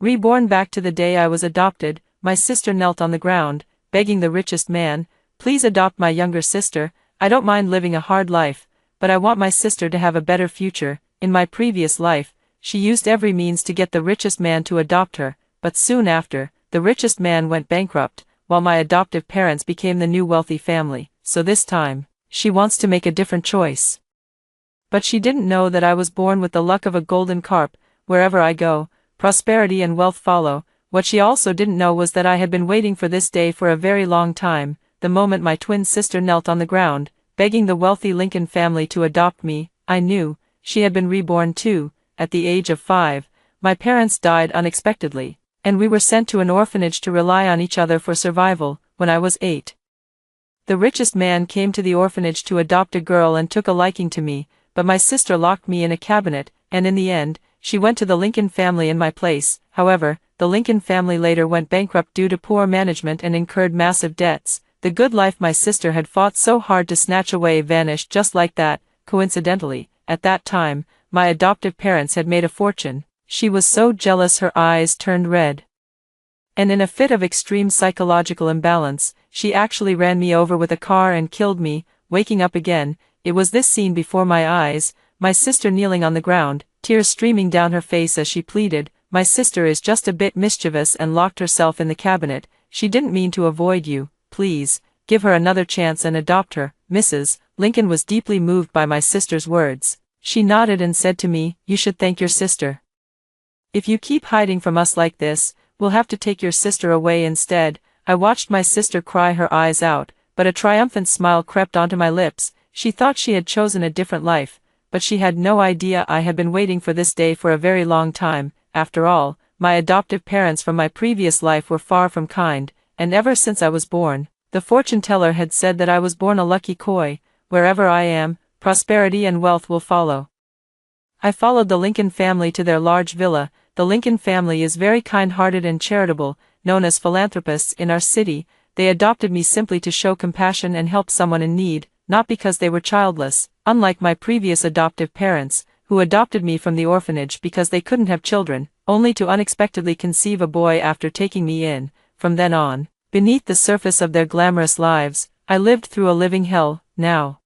Reborn back to the day I was adopted, my sister knelt on the ground, begging the richest man, "Please adopt my younger sister. I don't mind living a hard life, but I want my sister to have a better future. In my previous life, she used every means to get the richest man to adopt her, but soon after, the richest man went bankrupt, while my adoptive parents became the new wealthy family. So this time, she wants to make a different choice." But she didn't know that I was born with the luck of a golden carp. Wherever I go, prosperity and wealth follow. What she also didn't know was that I had been waiting for this day for a very long time. The moment my twin sister knelt on the ground, begging the wealthy Lincoln family to adopt me, I knew she had been reborn too. At the age of 5, my parents died unexpectedly, and we were sent to an orphanage to rely on each other for survival. When I was 8, the richest man came to the orphanage to adopt a girl and took a liking to me, but my sister locked me in a cabinet, and in the end, she went to the Lincoln family in my place. However, the Lincoln family later went bankrupt due to poor management and incurred massive debts. The good life my sister had fought so hard to snatch away vanished just like that. Coincidentally, at that time, my adoptive parents had made a fortune. She was so jealous her eyes turned red. And in a fit of extreme psychological imbalance, she actually ran me over with a car and killed me. Waking up again, it was this scene before my eyes, my sister kneeling on the ground, tears streaming down her face as she pleaded, "My sister is just a bit mischievous and locked herself in the cabinet. She didn't mean to avoid you. Please, give her another chance and adopt her." Mrs. Lincoln was deeply moved by my sister's words. She nodded and said to me, "You should thank your sister. If you keep hiding from us like this, we'll have to take your sister away instead." I watched my sister cry her eyes out, but a triumphant smile crept onto my lips. She thought she had chosen a different life, but she had no idea I had been waiting for this day for a very long time. After all, my adoptive parents from my previous life were far from kind, and ever since I was born, the fortune teller had said that I was born a lucky koi. Wherever I am, prosperity and wealth will follow. I followed the Lincoln family to their large villa. The Lincoln family is very kind-hearted and charitable, known as philanthropists in our city. They adopted me simply to show compassion and help someone in need, not because they were childless, unlike my previous adoptive parents, who adopted me from the orphanage because they couldn't have children, only to unexpectedly conceive a boy after taking me in. From then on, beneath the surface of their glamorous lives, I lived through a living hell. Now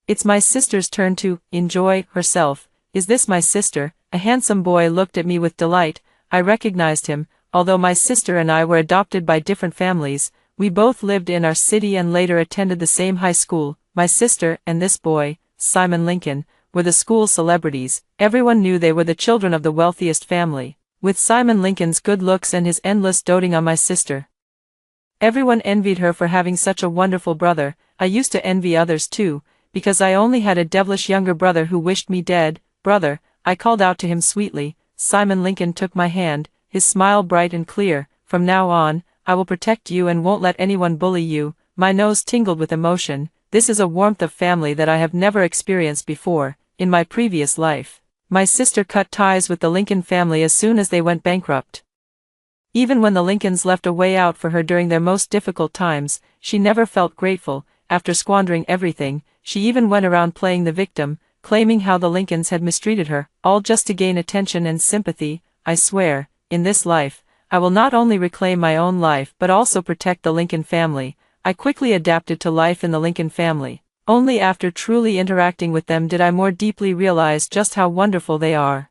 it's my sister's turn to enjoy herself. Is this my sister? A handsome boy looked at me with delight. I recognized him. Although my sister and I were adopted by different families, we both lived in our city and later attended the same high school. My sister and this boy, Simon Lincoln, were the school celebrities. Everyone knew they were the children of the wealthiest family. With Simon Lincoln's good looks and his endless doting on my sister, everyone envied her for having such a wonderful brother. I used to envy others too, because I only had a devilish younger brother who wished me dead. "Brother," I called out to him sweetly. Simon Lincoln took my hand, his smile bright and clear. "From now on, I will protect you and won't let anyone bully you." My nose tingled with emotion. This is a warmth of family that I have never experienced before. In my previous life, my sister cut ties with the Lincoln family as soon as they went bankrupt. Even when the Lincolns left a way out for her during their most difficult times, she never felt grateful. After squandering everything, she even went around playing the victim, claiming how the Lincolns had mistreated her, all just to gain attention and sympathy. I swear, in this life, I will not only reclaim my own life but also protect the Lincoln family. I quickly adapted to life in the Lincoln family. Only after truly interacting with them did I more deeply realize just how wonderful they are.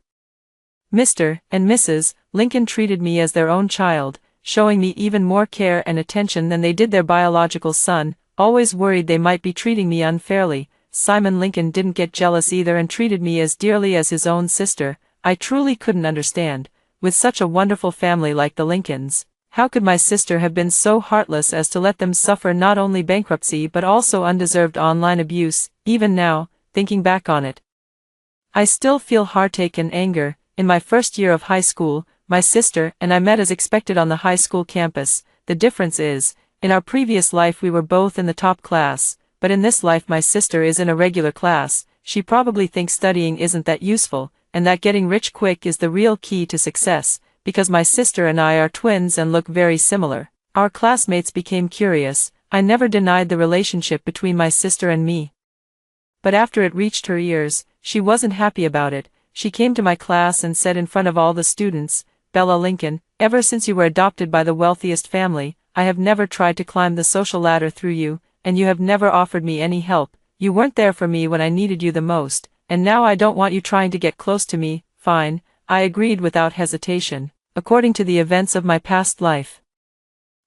Mr. and Mrs. Lincoln treated me as their own child, showing me even more care and attention than they did their biological son, always worried they might be treating me unfairly. Simon Lincoln didn't get jealous either and treated me as dearly as his own sister. I truly couldn't understand. With such a wonderful family like the Lincolns, how could my sister have been so heartless as to let them suffer not only bankruptcy but also undeserved online abuse? Even now, thinking back on it, I still feel heartache and anger. In my first year of high school, my sister and I met as expected on the high school campus. The difference is, in our previous life we were both in the top class, but in this life my sister is in a regular class. She probably thinks studying isn't that useful, and that getting rich quick is the real key to success. Because my sister and I are twins and look very similar, our classmates became curious. I never denied the relationship between my sister and me, but after it reached her ears, she wasn't happy about it. She came to my class and said in front of all the students, Bella Lincoln, ever since you were adopted by the wealthiest family, I have never tried to climb the social ladder through you, and you have never offered me any help. You weren't there for me when I needed you the most, and now I don't want you trying to get close to me." "Fine," I agreed without hesitation. According to the events of my past life,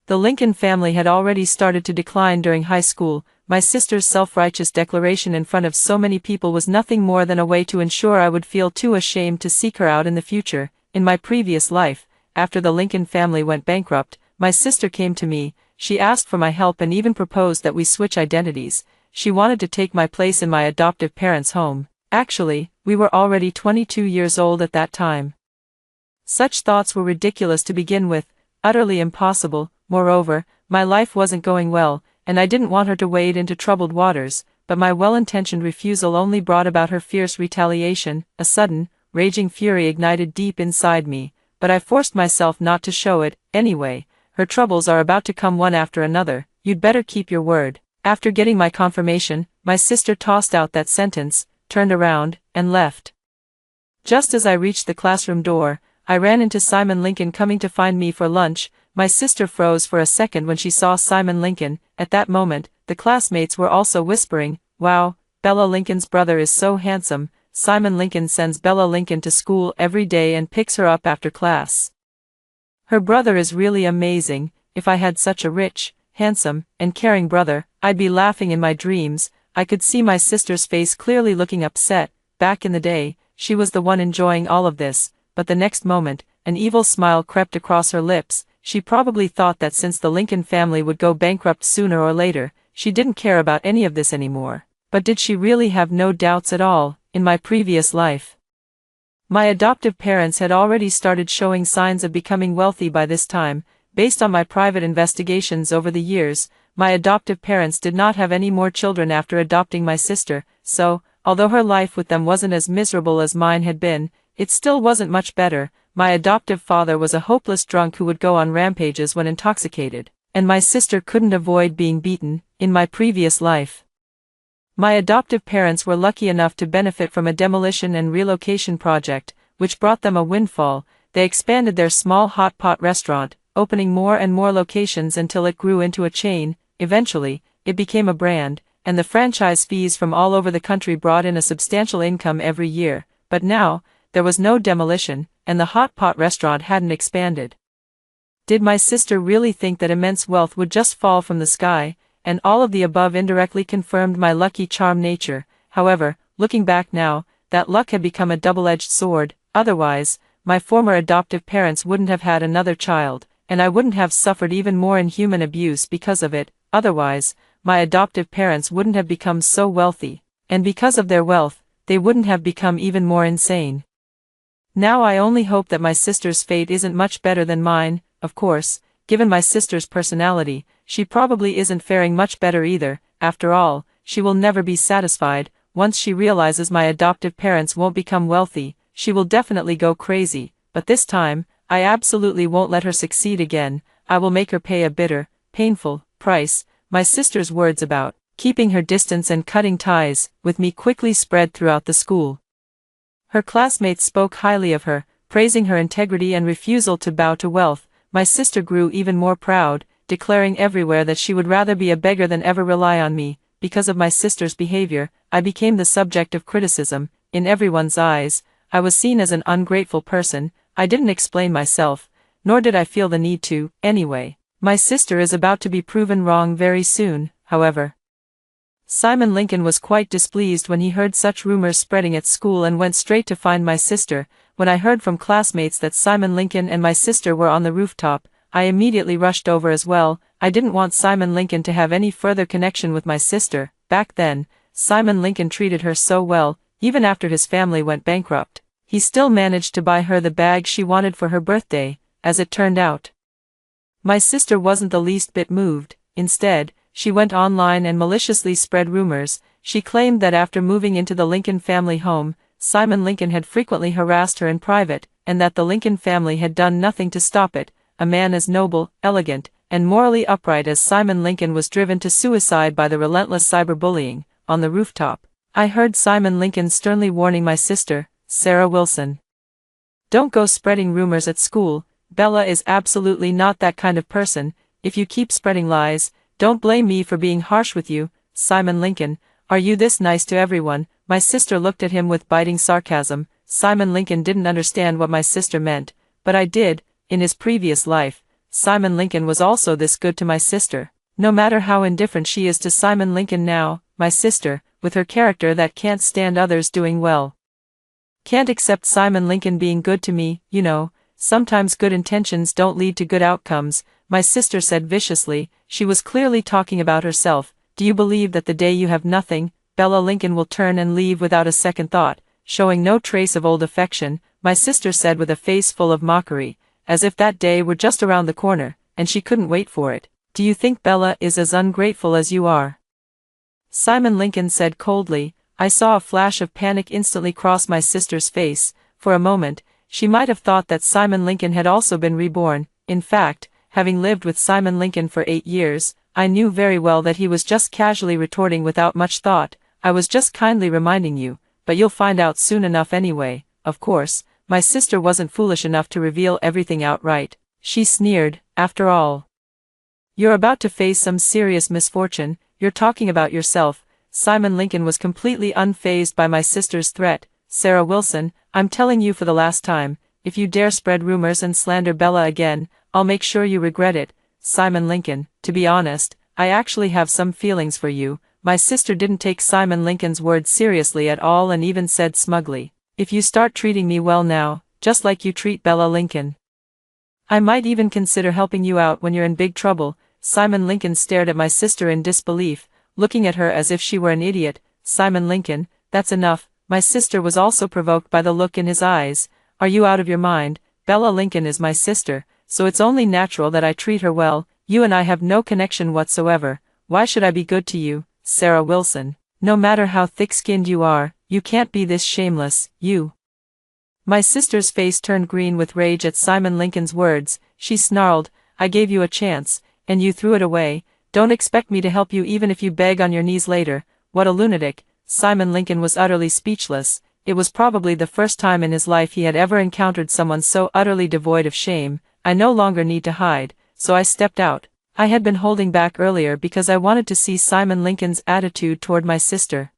the Lincoln family had already started to decline during high school. My sister's self-righteous declaration in front of so many people was nothing more than a way to ensure I would feel too ashamed to seek her out in the future. In my previous life, after the Lincoln family went bankrupt, my sister came to me. She asked for my help and even proposed that we switch identities. She wanted to take my place in my adoptive parents' home. Actually, we were already 22 years old at that time. Such thoughts were ridiculous to begin with, utterly impossible. Moreover, my life wasn't going well, and I didn't want her to wade into troubled waters, but my well-intentioned refusal only brought about her fierce retaliation. A sudden, raging fury ignited deep inside me, but I forced myself not to show it. "Anyway, her troubles are about to come one after another. You'd better keep your word." After getting my confirmation, my sister tossed out that sentence, turned around, and left. Just as I reached the classroom door, I ran into Simon Lincoln coming to find me for lunch. My sister froze for a second when she saw Simon Lincoln. At that moment, the classmates were also whispering, "Wow, Bella Lincoln's brother is so handsome." Simon Lincoln sends Bella Lincoln to school every day and picks her up after class. Her brother is really amazing. If I had such a rich, handsome, and caring brother, I'd be laughing in my dreams. I could see my sister's face clearly looking upset. Back in the day, she was the one enjoying all of this, but the next moment, an evil smile crept across her lips. She probably thought that since the Lincoln family would go bankrupt sooner or later, she didn't care about any of this anymore. But did she really have no doubts at all? In my previous life, my adoptive parents had already started showing signs of becoming wealthy by this time. Based on my private investigations over the years, my adoptive parents did not have any more children after adopting my sister, so, although her life with them wasn't as miserable as mine had been, it still wasn't much better. My adoptive father was a hopeless drunk who would go on rampages when intoxicated, and my sister couldn't avoid being beaten. In my previous life, my adoptive parents were lucky enough to benefit from a demolition and relocation project, which brought them a windfall. They expanded their small hot pot restaurant, opening more and more locations until it grew into a chain. Eventually, it became a brand, and the franchise fees from all over the country brought in a substantial income every year. But now, there was no demolition, and the hot pot restaurant hadn't expanded. Did my sister really think that immense wealth would just fall from the sky? And all of the above indirectly confirmed my lucky charm nature. However, looking back now, that luck had become a double-edged sword. Otherwise, my former adoptive parents wouldn't have had another child, and I wouldn't have suffered even more inhuman abuse because of it. Otherwise, my adoptive parents wouldn't have become so wealthy, and because of their wealth, they wouldn't have become even more insane. Now I only hope that my sister's fate isn't much better than mine. Of course, given my sister's personality, she probably isn't faring much better either. After all, she will never be satisfied. Once she realizes my adoptive parents won't become wealthy, she will definitely go crazy. But this time, I absolutely won't let her succeed again. I will make her pay a bitter, painful price. My sister's words about keeping her distance and cutting ties with me quickly spread throughout the school. Her classmates spoke highly of her, praising her integrity and refusal to bow to wealth. My sister grew even more proud, declaring everywhere that she would rather be a beggar than ever rely on me. Because of my sister's behavior, I became the subject of criticism. In everyone's eyes, I was seen as an ungrateful person. I didn't explain myself, nor did I feel the need to. Anyway, my sister is about to be proven wrong very soon. However, Simon Lincoln was quite displeased when he heard such rumors spreading at school and went straight to find my sister. When I heard from classmates that Simon Lincoln and my sister were on the rooftop, I immediately rushed over as well. I didn't want Simon Lincoln to have any further connection with my sister. Back then, Simon Lincoln treated her so well. Even after his family went bankrupt, he still managed to buy her the bag she wanted for her birthday. As it turned out, my sister wasn't the least bit moved. Instead, she went online and maliciously spread rumors. She claimed that after moving into the Lincoln family home, Simon Lincoln had frequently harassed her in private, and that the Lincoln family had done nothing to stop it. A man as noble, elegant, and morally upright as Simon Lincoln was driven to suicide by the relentless cyberbullying. On the rooftop, I heard Simon Lincoln sternly warning my sister, Sarah Wilson, Don't go spreading rumors at school. Bella is absolutely not that kind of person. If you keep spreading lies, don't blame me for being harsh with you. Simon Lincoln, are you this nice to everyone? My sister looked at him with biting sarcasm. Simon Lincoln didn't understand what my sister meant, but I did. In his previous life, Simon Lincoln was also this good to my sister. No matter how indifferent she is to Simon Lincoln now, my sister, with her character that can't stand others doing well, can't accept Simon Lincoln being good to me. You know, sometimes good intentions don't lead to good outcomes, my sister said viciously. She was clearly talking about herself. Do you believe that the day you have nothing, Bella Lincoln will turn and leave without a second thought, showing no trace of old affection? My sister said with a face full of mockery, as if that day were just around the corner, and she couldn't wait for it. Do you think Bella is as ungrateful as you are? Simon Lincoln said coldly. I saw a flash of panic instantly cross my sister's face. For a moment, she might have thought that Simon Lincoln had also been reborn. In fact, having lived with Simon Lincoln for 8 years, I knew very well that he was just casually retorting without much thought. I was just kindly reminding you, but you'll find out soon enough anyway. Of course, my sister wasn't foolish enough to reveal everything outright. She sneered, after all, you're about to face some serious misfortune. You're talking about yourself. Simon Lincoln was completely unfazed by my sister's threat. Sarah Wilson, I'm telling you for the last time, if you dare spread rumors and slander Bella again, I'll make sure you regret it. Simon Lincoln, to be honest, I actually have some feelings for you. My sister didn't take Simon Lincoln's words seriously at all and even said smugly, if you start treating me well now, just like you treat Bella Lincoln, I might even consider helping you out when you're in big trouble. Simon Lincoln stared at my sister in disbelief, looking at her as if she were an idiot. Simon Lincoln, that's enough. My sister was also provoked by the look in his eyes. Are you out of your mind? Bella Lincoln is my sister, so it's only natural that I treat her well. You and I have no connection whatsoever. Why should I be good to you? Sarah Wilson, no matter how thick-skinned you are, you can't be this shameless. You. My sister's face turned green with rage at Simon Lincoln's words. She snarled, I gave you a chance, and you threw it away. Don't expect me to help you even if you beg on your knees later. What a lunatic. Simon Lincoln was utterly speechless. It was probably the first time in his life he had ever encountered someone so utterly devoid of shame. I no longer need to hide, so I stepped out. I had been holding back earlier because I wanted to see Simon Lincoln's attitude toward my sister.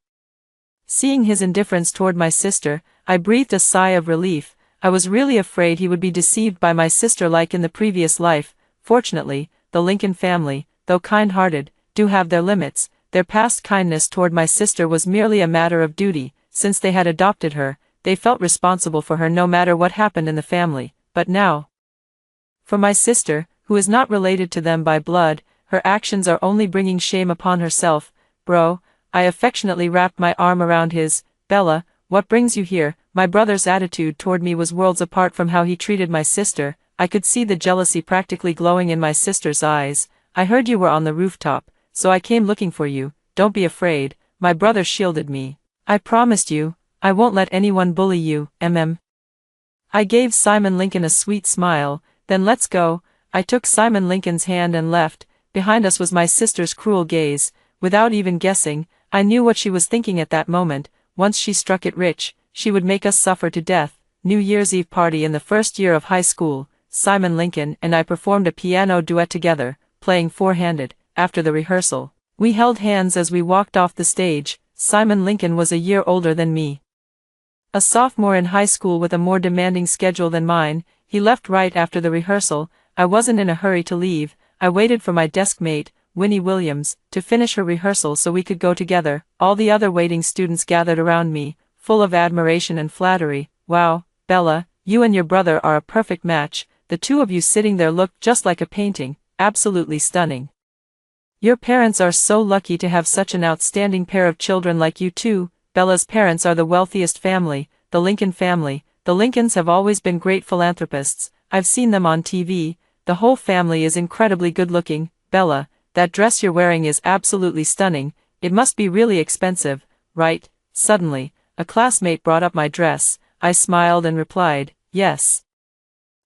Seeing his indifference toward my sister, I breathed a sigh of relief. I was really afraid he would be deceived by my sister like in the previous life. Fortunately, the Lincoln family, though kind-hearted, do have their limits. Their past kindness toward my sister was merely a matter of duty. Since they had adopted her, they felt responsible for her no matter what happened in the family. But now, for my sister, who is not related to them by blood, her actions are only bringing shame upon herself. Bro, I affectionately wrapped my arm around his. Bella, what brings you here? My brother's attitude toward me was worlds apart from how he treated my sister. I could see the jealousy practically glowing in my sister's eyes. I heard you were on the rooftop, so I came looking for you. Don't be afraid, my brother shielded me. I promised you, I won't let anyone bully you, I gave Simon Lincoln a sweet smile. Then let's go. I took Simon Lincoln's hand and left. Behind us was my sister's cruel gaze. Without even guessing, I knew what she was thinking at that moment. Once she struck it rich, she would make us suffer to death. New Year's Eve party in the first year of high school. Simon Lincoln and I performed a piano duet together, playing four-handed. After the rehearsal, we held hands as we walked off the stage. Simon Lincoln was a year older than me, a sophomore in high school with a more demanding schedule than mine. He left right after the rehearsal. I wasn't in a hurry to leave. I waited for my desk mate, Winnie Williams, to finish her rehearsal so we could go together. All the other waiting students gathered around me, full of admiration and flattery. Wow, Bella, you and your brother are a perfect match. The two of you sitting there looked just like a painting, absolutely stunning. Your parents are so lucky to have such an outstanding pair of children like you two. Bella's parents are the wealthiest family, the Lincoln family. The Lincolns have always been great philanthropists. I've seen them on TV. The whole family is incredibly good-looking. Bella, that dress you're wearing is absolutely stunning. It must be really expensive, right? Suddenly, a classmate brought up my dress. I smiled and replied, yes.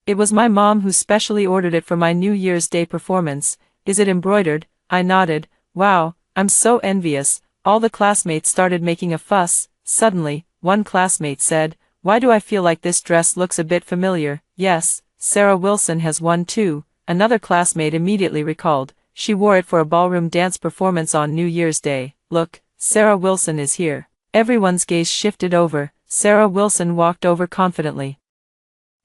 It was my mom who specially ordered it for my New Year's Day performance. Is it embroidered? I nodded. Wow, I'm so envious. All the classmates started making a fuss. Suddenly, one classmate said, Why do I feel like this dress looks a bit familiar? Yes, Sarah Wilson has one too, another classmate immediately recalled. She wore it for a ballroom dance performance on New Year's Day. Look, Sarah Wilson is here. Everyone's gaze shifted over. Sarah Wilson walked over confidently,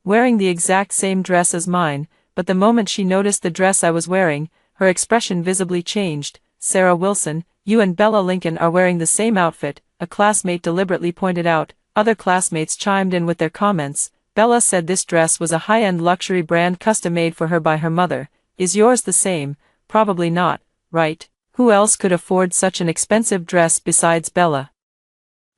wearing the exact same dress as mine, but the moment she noticed the dress I was wearing, her expression visibly changed. Sarah Wilson, you and Bella Lincoln are wearing the same outfit, a classmate deliberately pointed out. Other classmates chimed in with their comments. Bella said this dress was a high-end luxury brand custom-made for her by her mother. Is yours the same? Probably not, right? Who else could afford such an expensive dress besides Bella?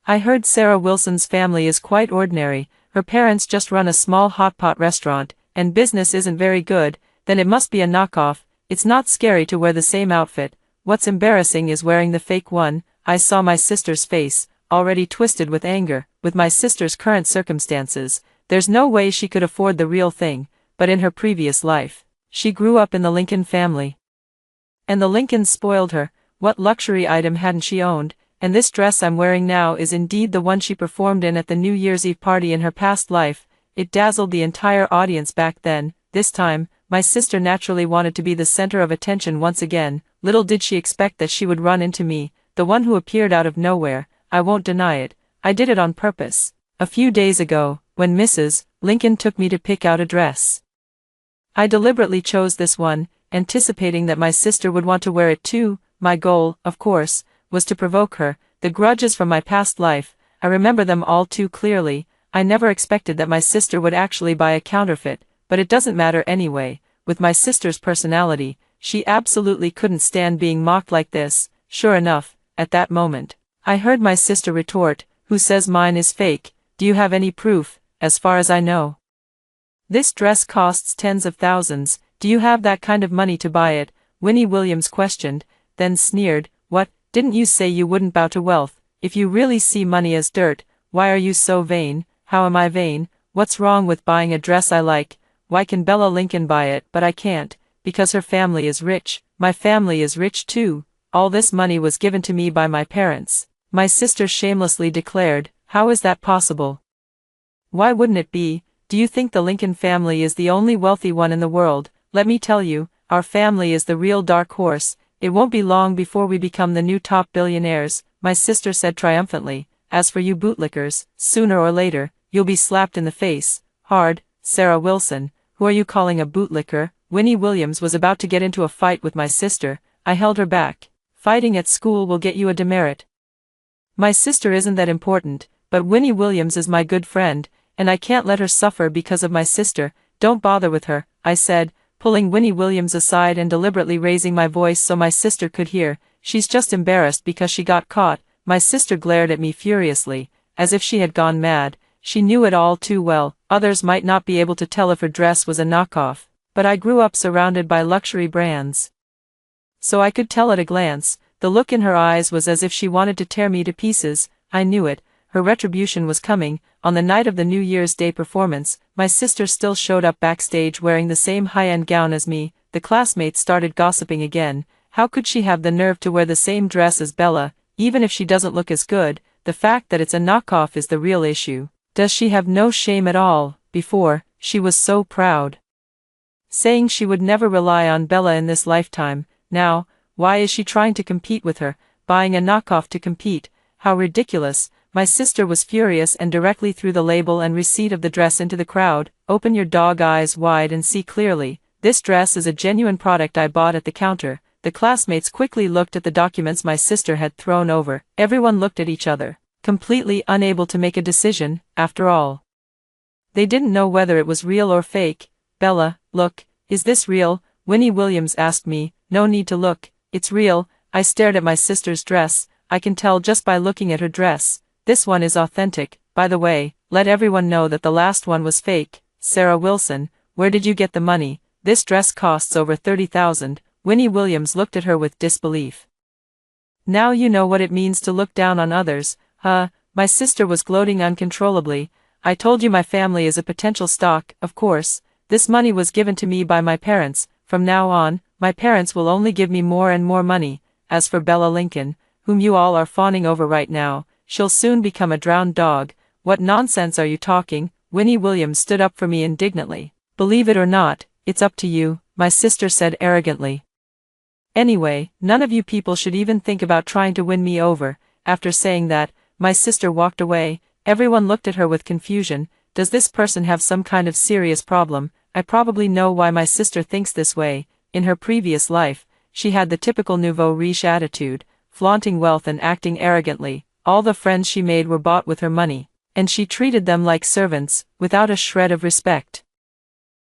I heard Sarah Wilson's family is quite ordinary. Her parents just run a small hot pot restaurant, and business isn't very good. Then it must be a knockoff. It's not scary to wear the same outfit. What's embarrassing is wearing the fake one. I saw my sister's face, already twisted with anger. With my sister's current circumstances, there's no way she could afford the real thing, but in her previous life, she grew up in the Lincoln family. And the Lincolns spoiled her. What luxury item hadn't she owned? And this dress I'm wearing now is indeed the one she performed in at the New Year's Eve party in her past life. It dazzled the entire audience back then. This time, my sister naturally wanted to be the center of attention once again. Little did she expect that she would run into me, the one who appeared out of nowhere. I won't deny it, I did it on purpose. A few days ago, when Mrs. Lincoln took me to pick out a dress, I deliberately chose this one, anticipating that my sister would want to wear it too. My goal, of course, was to provoke her. The grudges from my past life, I remember them all too clearly. I never expected that my sister would actually buy a counterfeit, but it doesn't matter anyway. With my sister's personality, she absolutely couldn't stand being mocked like this. Sure enough, at that moment, I heard my sister retort, "Who says mine is fake? Do you have any proof?" "As far as I know, this dress costs tens of thousands. Do you have that kind of money to buy it?" Winnie Williams questioned, then sneered, "What, didn't you say you wouldn't bow to wealth? If you really see money as dirt, why are you so vain?" "How am I vain? What's wrong with buying a dress I like? Why can Bella Lincoln buy it, but I can't?" "Because her family is rich." "My family is rich too. All this money was given to me by my parents," my sister shamelessly declared. "How is that possible?" "Why wouldn't it be? Do you think the Lincoln family is the only wealthy one in the world? Let me tell you, our family is the real dark horse. It won't be long before we become the new top billionaires," my sister said triumphantly. "As for you bootlickers, sooner or later, you'll be slapped in the face, hard." "Sarah Wilson, who are you calling a bootlicker?" Winnie Williams was about to get into a fight with my sister. I held her back. "Fighting at school will get you a demerit. My sister isn't that important, but Winnie Williams is my good friend, and I can't let her suffer because of my sister." "Don't bother with her," I said, pulling Winnie Williams aside and deliberately raising my voice so my sister could hear. "She's just embarrassed because she got caught." My sister glared at me furiously, as if she had gone mad. She knew it all too well. Others might not be able to tell if her dress was a knockoff, but I grew up surrounded by luxury brands, so I could tell at a glance. The look in her eyes was as if she wanted to tear me to pieces. I knew it. Her retribution was coming. On the night of the New Year's Day performance, my sister still showed up backstage wearing the same high-end gown as me. The classmates started gossiping again. How could she have the nerve to wear the same dress as Bella, even if she doesn't look as good? The fact that it's a knockoff is the real issue. Does she have no shame at all? Before, she was so proud, saying she would never rely on Bella in this lifetime. Now, why is she trying to compete with her, buying a knockoff to compete? How ridiculous. My sister was furious and directly threw the label and receipt of the dress into the crowd. "Open your dog eyes wide and see clearly. This dress is a genuine product I bought at the counter." The classmates quickly looked at the documents my sister had thrown over. Everyone looked at each other, completely unable to make a decision. After all, they didn't know whether it was real or fake. "Bella, look, is this real?" Winnie Williams asked me. "No need to look. It's real." I stared at my sister's dress. "I can tell just by looking at her dress. This one is authentic. By the way, let everyone know that the last one was fake." "Sarah Wilson, where did you get the money? This dress costs over $30,000. Winnie Williams looked at her with disbelief. "Now you know what it means to look down on others, huh?" My sister was gloating uncontrollably. "I told you my family is a potential stock. Of course, this money was given to me by my parents. From now on, my parents will only give me more and more money. As for Bella Lincoln, whom you all are fawning over right now, she'll soon become a drowned dog. "What nonsense are you talking?" Winnie Williams stood up for me indignantly. "Believe it or not, it's up to you," my sister said arrogantly. "Anyway, none of you people should even think about trying to win me over." After saying that, my sister walked away. Everyone looked at her with confusion. Does this person have some kind of serious problem? I probably know why my sister thinks this way. In her previous life, she had the typical nouveau riche attitude, flaunting wealth and acting arrogantly. All the friends she made were bought with her money, and she treated them like servants, without a shred of respect.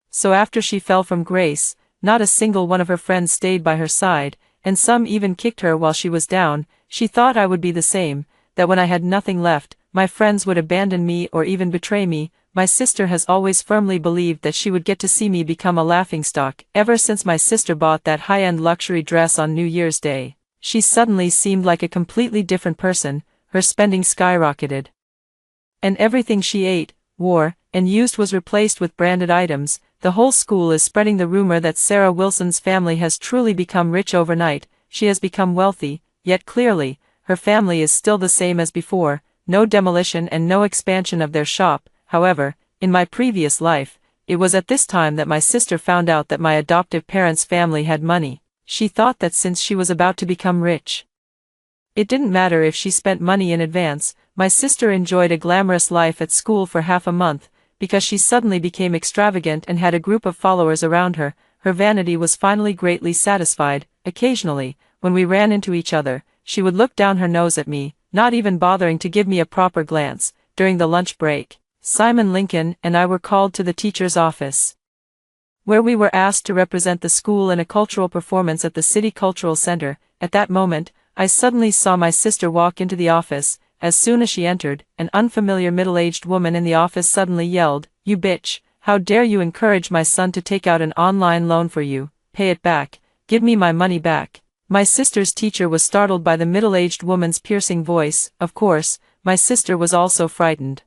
So after she fell from grace, not a single one of her friends stayed by her side, and some even kicked her while she was down. She thought I would be the same, that when I had nothing left, my friends would abandon me or even betray me. My sister has always firmly believed that she would get to see me become a laughingstock. Ever since my sister bought that high-end luxury dress on New Year's Day, she suddenly seemed like a completely different person. Her spending skyrocketed, and everything she ate, wore, and used was replaced with branded items. The whole school is spreading the rumor that Sarah Wilson's family has truly become rich overnight. She has become wealthy, yet clearly, her family is still the same as before, no demolition and no expansion of their shop. However, in my previous life, it was at this time that my sister found out that my adoptive parents' family had money. She thought that since she was about to become rich, it didn't matter if she spent money in advance. My sister enjoyed a glamorous life at school for half a month, because she suddenly became extravagant and had a group of followers around her. Her vanity was finally greatly satisfied. Occasionally, when we ran into each other, she would look down her nose at me, not even bothering to give me a proper glance. During the lunch break, Simon Lincoln and I were called to the teacher's office, where we were asked to represent the school in a cultural performance at the City Cultural Center. At that moment, I suddenly saw my sister walk into the office. As soon as she entered, an unfamiliar middle-aged woman in the office suddenly yelled, "You bitch, how dare you encourage my son to take out an online loan for you? Pay it back. Give me my money back." My sister's teacher was startled by the middle-aged woman's piercing voice. Of course, my sister was also frightened.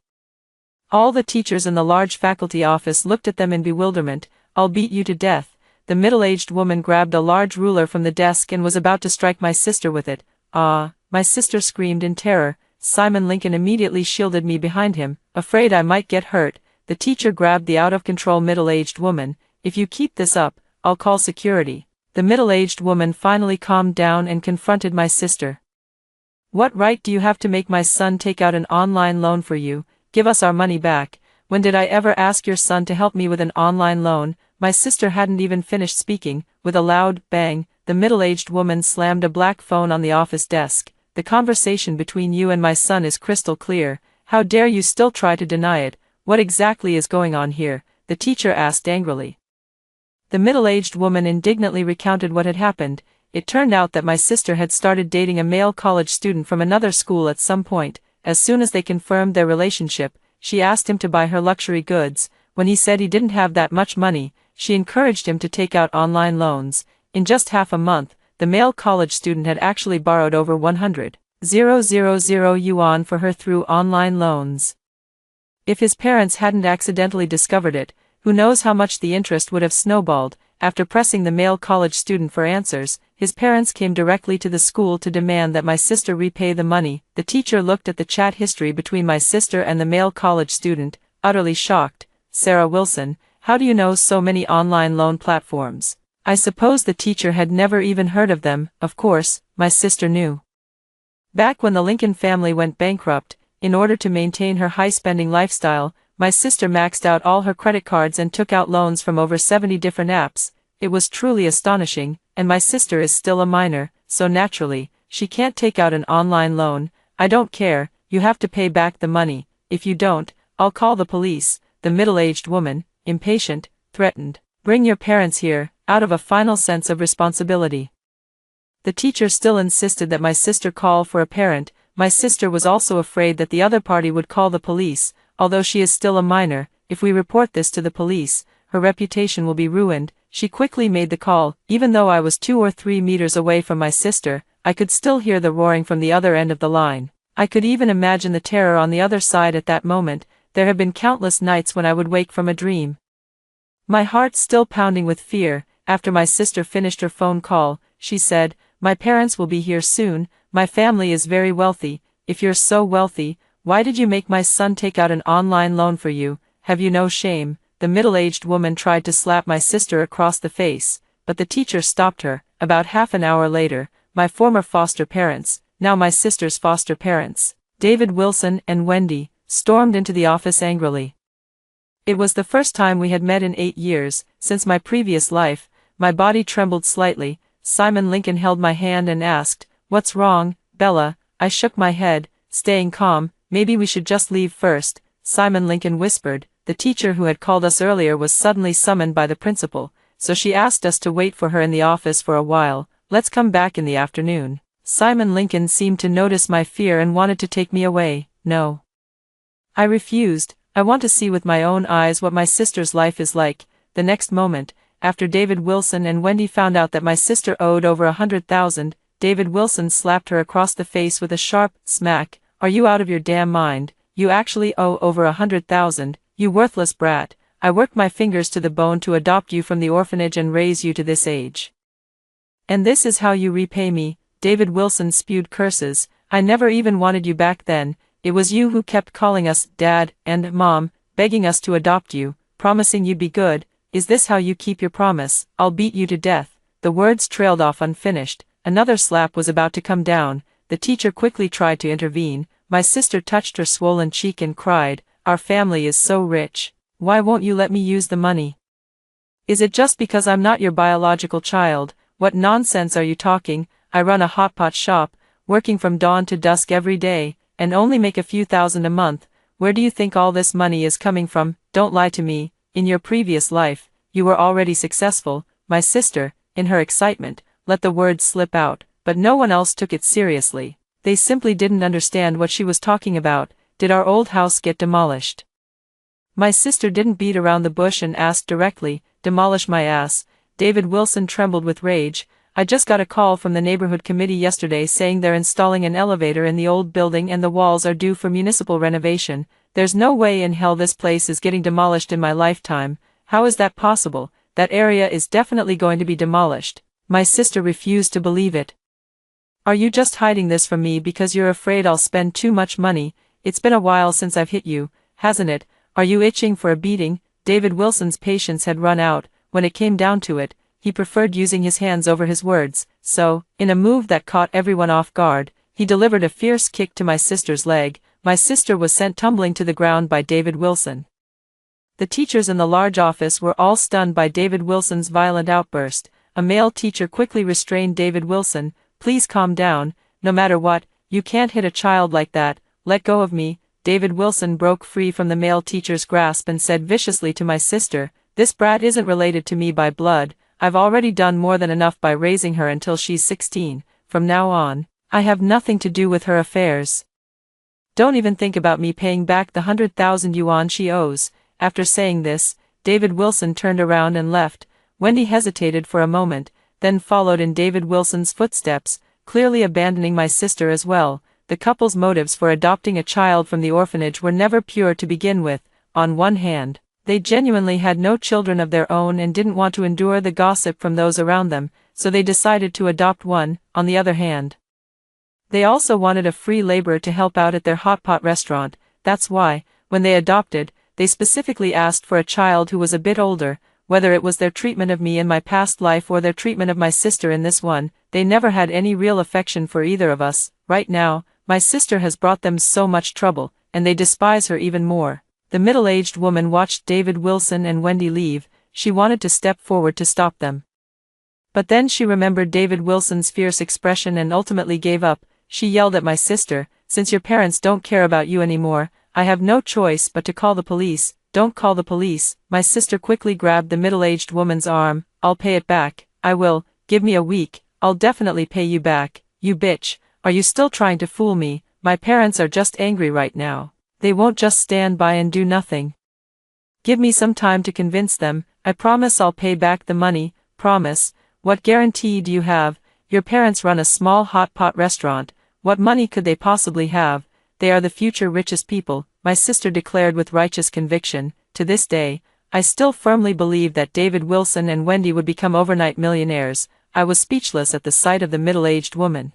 All the teachers in the large faculty office looked at them in bewilderment. "I'll beat you to death." The middle-aged woman grabbed a large ruler from the desk and was about to strike my sister with it. "Ah!" my sister screamed in terror. Simon Lincoln immediately shielded me behind him, afraid I might get hurt. The teacher grabbed the out-of-control middle-aged woman. "If you keep this up, I'll call security." The middle-aged woman finally calmed down and confronted my sister. "What right do you have to make my son take out an online loan for you? Give us our money back. When did I ever ask your son to help me with an online loan?" My sister hadn't even finished speaking. With a loud bang, the middle-aged woman slammed a black phone on the office desk. "The conversation between you and my son is crystal clear. How dare you still try to deny it? What exactly is going on here?" the teacher asked angrily. The middle-aged woman indignantly recounted what had happened. It turned out that my sister had started dating a male college student from another school at some point. As soon as they confirmed their relationship, she asked him to buy her luxury goods. When he said he didn't have that much money, she encouraged him to take out online loans. In just half a month, the male college student had actually borrowed over 100,000 yuan for her through online loans. If his parents hadn't accidentally discovered it, who knows how much the interest would have snowballed. After pressing the male college student for answers, his parents came directly to the school to demand that my sister repay the money. The teacher looked at the chat history between my sister and the male college student, utterly shocked. "Sarah Wilson, how do you know so many online loan platforms?" I suppose the teacher had never even heard of them. Of course, my sister knew. Back when the Lincoln family went bankrupt, in order to maintain her high-spending lifestyle, my sister maxed out all her credit cards and took out loans from over 70 different apps. It was truly astonishing, and my sister is still a minor, so naturally, she can't take out an online loan. "I don't care, you have to pay back the money. If you don't, I'll call the police," the middle-aged woman, impatient, threatened. "Bring your parents here," out of a final sense of responsibility. The teacher still insisted that my sister call for a parent. My sister was also afraid that the other party would call the police. "Although she is still a minor, if we report this to the police, her reputation will be ruined." She quickly made the call. Even though I was 2 or 3 meters away from my sister, I could still hear the roaring from the other end of the line. I could even imagine the terror on the other side at that moment. There have been countless nights when I would wake from a dream, my heart still pounding with fear. After my sister finished her phone call, she said, "My parents will be here soon. My family is very wealthy." "If you're so wealthy, Why did you make my son take out an online loan for you? Have you no shame? The middle-aged woman tried to slap my sister across the face, but the teacher stopped her. About half an hour later, my former foster parents, now my sister's foster parents, David Wilson and Wendy, stormed into the office angrily. It was the first time we had met in 8 years, since my previous life. My body trembled slightly. Simon Lincoln held my hand and asked, "What's wrong, Bella?" I shook my head, staying calm. "Maybe we should just leave first," Simon Lincoln whispered. The teacher who had called us earlier was suddenly summoned by the principal, so she asked us to wait for her in the office for a while. "Let's come back in the afternoon." Simon Lincoln seemed to notice my fear and wanted to take me away. No. I refused. I want to see with my own eyes what my sister's life is like. The next moment, after David Wilson and Wendy found out that my sister owed over $100,000, David Wilson slapped her across the face with a sharp smack. "Are you out of your damn mind? You actually owe over $100,000, you worthless brat. I worked my fingers to the bone to adopt you from the orphanage and raise you to this age. And this is how you repay me." David Wilson spewed curses. "I never even wanted you back then. It was you who kept calling us Dad and Mom, begging us to adopt you, promising you'd be good. Is this how you keep your promise? I'll beat you to death." The words trailed off unfinished. Another slap was about to come down. The teacher quickly tried to intervene. My sister touched her swollen cheek and cried, "Our family is so rich. Why won't you let me use the money? Is it just because I'm not your biological child? What nonsense are you talking? I run a hot pot shop, working from dawn to dusk every day, and only make a few thousand a month. Where do you think all this money is coming from? Don't lie to me. In your previous life, you were already successful." My sister, in her excitement, let the words slip out, but no one else took it seriously. They simply didn't understand what she was talking about. "Did our old house get demolished?" My sister didn't beat around the bush and asked directly. "Demolish my ass." David Wilson trembled with rage. "I just got a call from the neighborhood committee yesterday saying they're installing an elevator in the old building and the walls are due for municipal renovation. There's no way in hell this place is getting demolished in my lifetime. How is that possible? That area is definitely going to be demolished." My sister refused to believe it. "Are you just hiding this from me because you're afraid I'll spend too much money? It's been a while since I've hit you, hasn't it? Are you itching for a beating?" David Wilson's patience had run out. When it came down to it, he preferred using his hands over his words, so, in a move that caught everyone off guard, he delivered a fierce kick to my sister's leg. My sister was sent tumbling to the ground by David Wilson. The teachers in the large office were all stunned by David Wilson's violent outburst. A male teacher quickly restrained David Wilson. "Please calm down. No matter what, you can't hit a child like that. Let go of me." David Wilson broke free from the male teacher's grasp and said viciously to my sister, "This brat isn't related to me by blood. I've already done more than enough by raising her until she's 16. From now on, I have nothing to do with her affairs. Don't even think about me paying back the 100,000 yuan she owes." After saying this, David Wilson turned around and left. Wendy hesitated for a moment, then followed in David Wilson's footsteps, clearly abandoning my sister as well. The couple's motives for adopting a child from the orphanage were never pure to begin with. On one hand, they genuinely had no children of their own and didn't want to endure the gossip from those around them, so they decided to adopt one. On the other hand, they also wanted a free laborer to help out at their hot pot restaurant. That's why, when they adopted, they specifically asked for a child who was a bit older. Whether it was their treatment of me in my past life or their treatment of my sister in this one, they never had any real affection for either of us. Right now, my sister has brought them so much trouble, and they despise her even more. The middle-aged woman watched David Wilson and Wendy leave. She wanted to step forward to stop them. But then she remembered David Wilson's fierce expression and ultimately gave up. She yelled at my sister, "Since your parents don't care about you anymore, I have no choice but to call the police." "Don't call the police." My sister quickly grabbed the middle-aged woman's arm. "I'll pay it back. I will. Give me a week. I'll definitely pay you back. You bitch. Are you still trying to fool me? My parents are just angry right now. They won't just stand by and do nothing. Give me some time to convince them. I promise I'll pay back the money." "Promise? What guarantee do you have? Your parents run a small hot pot restaurant. What money could they possibly have? They are the future richest people," my sister declared with righteous conviction. To this day, I still firmly believe that David Wilson and Wendy would become overnight millionaires. I was speechless at the sight of the middle-aged woman.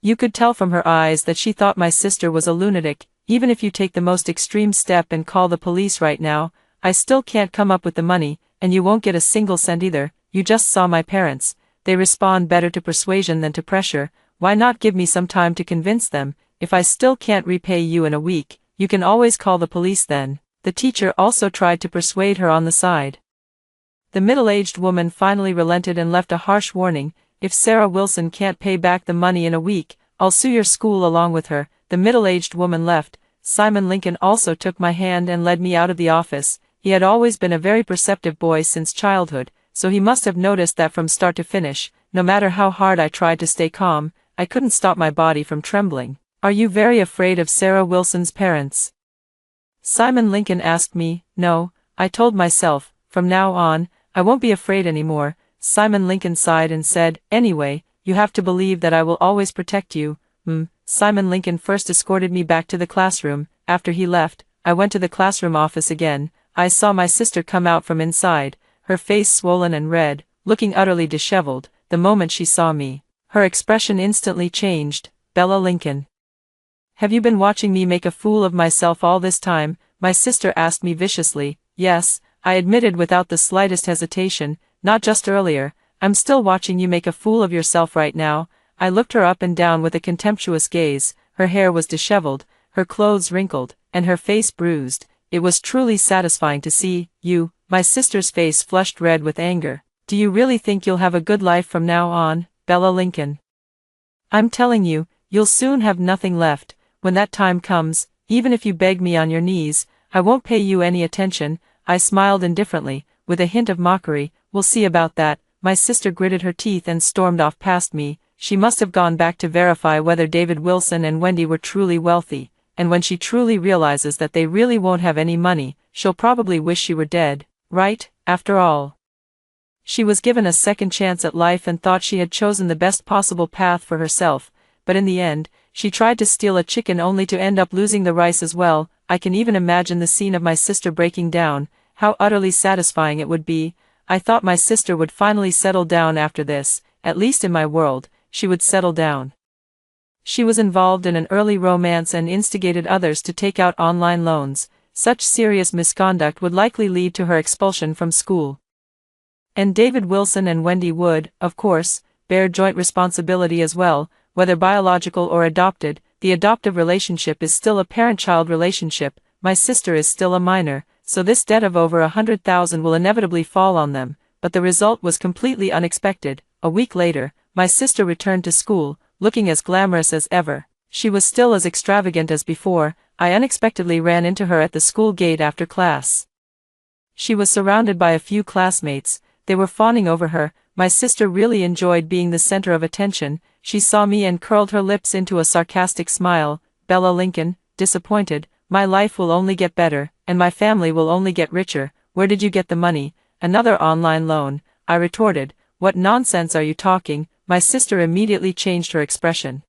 You could tell from her eyes that she thought my sister was a lunatic. even if you take the most extreme step and call the police right now, I still can't come up with the money, and you won't get a single cent either. You just saw my parents. They respond better to persuasion than to pressure. Why not give me some time to convince them? If I still can't repay you in a week, you can always call the police then." The teacher also tried to persuade her on the side. The middle-aged woman finally relented and left a harsh warning: "If Sarah Wilson can't pay back the money in a week, I'll sue your school along with her." The middle-aged woman left. Simon Lincoln also took my hand and led me out of the office. He had always been a very perceptive boy since childhood, so he must have noticed that from start to finish, no matter how hard I tried to stay calm, I couldn't stop my body from trembling. "Are you very afraid of Sarah Wilson's parents?" Simon Lincoln asked me. "No," I told myself, "from now on, I won't be afraid anymore." Simon Lincoln sighed and said, "Anyway, you have to believe that I will always protect you." Simon Lincoln first escorted me back to the classroom. After he left, I went to the classroom office again. I saw my sister come out from inside, her face swollen and red, looking utterly disheveled. The moment she saw me, her expression instantly changed. "Bella Lincoln, have you been watching me make a fool of myself all this time?" my sister asked me viciously. "Yes," I admitted without the slightest hesitation, "not just earlier. I'm still watching you make a fool of yourself right now." I looked her up and down with a contemptuous gaze. Her hair was disheveled, her clothes wrinkled, and her face bruised. It was truly satisfying to see. "You," my sister's face flushed red with anger. "Do you really think you'll have a good life from now on, Bella Lincoln? I'm telling you, you'll soon have nothing left. When that time comes, even if you beg me on your knees, I won't pay you any attention." I smiled indifferently, with a hint of mockery. "We'll see about that." My sister gritted her teeth and stormed off past me. She must have gone back to verify whether David Wilson and Wendy were truly wealthy, and when she truly realizes that they really won't have any money, she'll probably wish she were dead, right? After all, she was given a second chance at life and thought she had chosen the best possible path for herself, but in the end, she tried to steal a chicken only to end up losing the rice as well. I can even imagine the scene of my sister breaking down. How utterly satisfying it would be. I thought my sister would finally settle down after this. At least in my world, she would settle down. She was involved in an early romance and instigated others to take out online loans. Such serious misconduct would likely lead to her expulsion from school. And David Wilson and Wendy would, of course, bear joint responsibility as well, whether biological or adopted. The adoptive relationship is still a parent-child relationship. My sister is still a minor, so this debt of over $100,000 will inevitably fall on them. But the result was completely unexpected. A week later, my sister returned to school, looking as glamorous as ever. She was still as extravagant as before. I unexpectedly ran into her at the school gate after class. She was surrounded by a few classmates. They were fawning over her. My sister really enjoyed being the center of attention. She saw me and curled her lips into a sarcastic smile. "Bella Lincoln, disappointed? My life will only get better, and my family will only get richer. Where did you get the money?" "Another online loan," I retorted. "What nonsense are you talking?" My sister immediately changed her expression.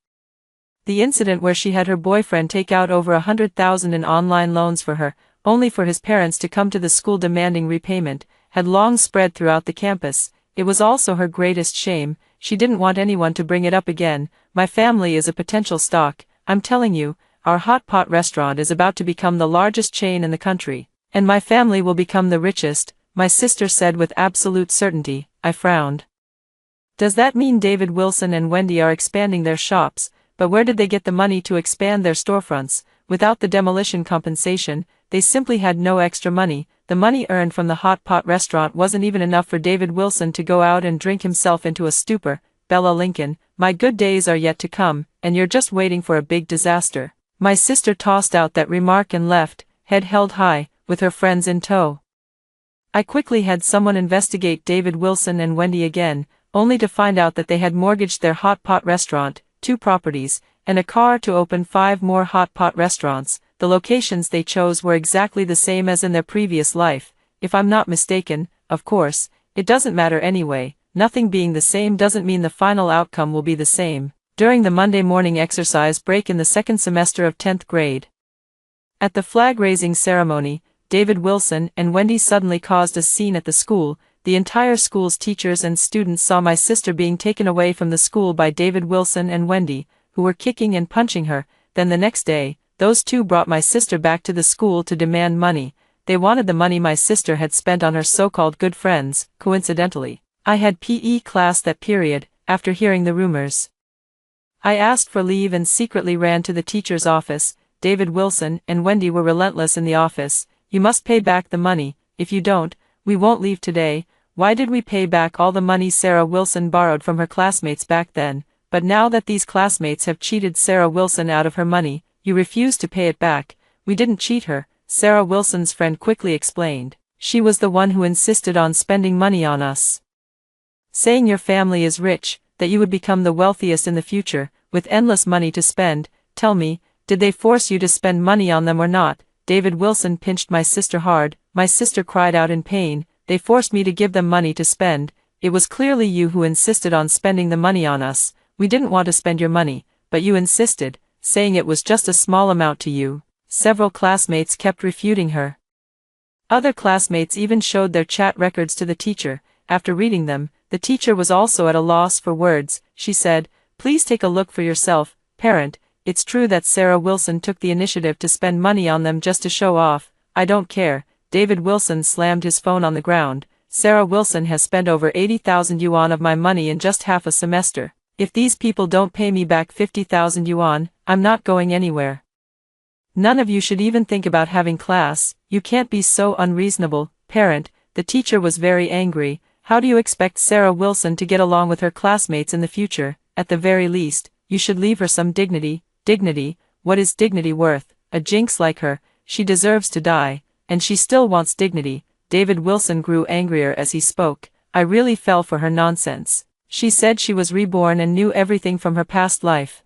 The incident where she had her boyfriend take out over $100,000 in online loans for her, only for his parents to come to the school demanding repayment, had long spread throughout the campus. It was also her greatest shame. She didn't want anyone to bring it up again. "My family is a potential stock. I'm telling you, our hot pot restaurant is about to become the largest chain in the country, and my family will become the richest," my sister said with absolute certainty. I frowned. "Does that mean David Wilson and Wendy are expanding their shops? But where did they get the money to expand their storefronts? Without the demolition compensation, they simply had no extra money. The money earned from the hot pot restaurant wasn't even enough for David Wilson to go out and drink himself into a stupor." "Bella Lincoln, my good days are yet to come, and you're just waiting for a big disaster." My sister tossed out that remark and left, head held high, with her friends in tow. I quickly had someone investigate David Wilson and Wendy again, only to find out that they had mortgaged their hot pot restaurant, 2 properties, and a car to open 5 more hot pot restaurants. The locations they chose were exactly the same as in their previous life. If I'm not mistaken, of course, it doesn't matter anyway. Nothing being the same doesn't mean the final outcome will be the same. During the Monday morning exercise break in the second semester of 10th grade, at the flag-raising ceremony, David Wilson and Wendy suddenly caused a scene at the school. The entire school's teachers and students saw my sister being taken away from the school by David Wilson and Wendy, who were kicking and punching her. Then the next day, those two brought my sister back to the school to demand money. They wanted the money my sister had spent on her so-called good friends. Coincidentally, I had PE class that period, after hearing the rumors. I asked for leave and secretly ran to the teacher's office. David Wilson and Wendy were relentless in the office. You must pay back the money. If you don't, we won't leave today. Why did we pay back all the money Sarah Wilson borrowed from her classmates back then? But now that these classmates have cheated Sarah Wilson out of her money, you refuse to pay it back. We didn't cheat her, Sarah Wilson's friend quickly explained. She was the one who insisted on spending money on us. Saying your family is rich, that you would become the wealthiest in the future, with endless money to spend. Tell me, did they force you to spend money on them or not? David Wilson pinched my sister hard. My sister cried out in pain. They forced me to give them money to spend. It was clearly you who insisted on spending the money on us. We didn't want to spend your money, but you insisted, saying it was just a small amount to you. Several classmates kept refuting her. Other classmates even showed their chat records to the teacher. After reading them, the teacher was also at a loss for words. She said, "Please take a look for yourself, parent. It's true that Sarah Wilson took the initiative to spend money on them just to show off. I don't care." David Wilson slammed his phone on the ground. Sarah Wilson has spent over 80,000 yuan of my money in just half a semester. If these people don't pay me back 50,000 yuan, I'm not going anywhere. None of you should even think about having class. You can't be so unreasonable, parent. The teacher was very angry. How do you expect Sarah Wilson to get along with her classmates in the future? At the very least, you should leave her some dignity. Dignity? What is dignity worth? A jinx like her, she deserves to die. And she still wants dignity. David Wilson grew angrier as he spoke. I really fell for her nonsense. She said she was reborn and knew everything from her past life.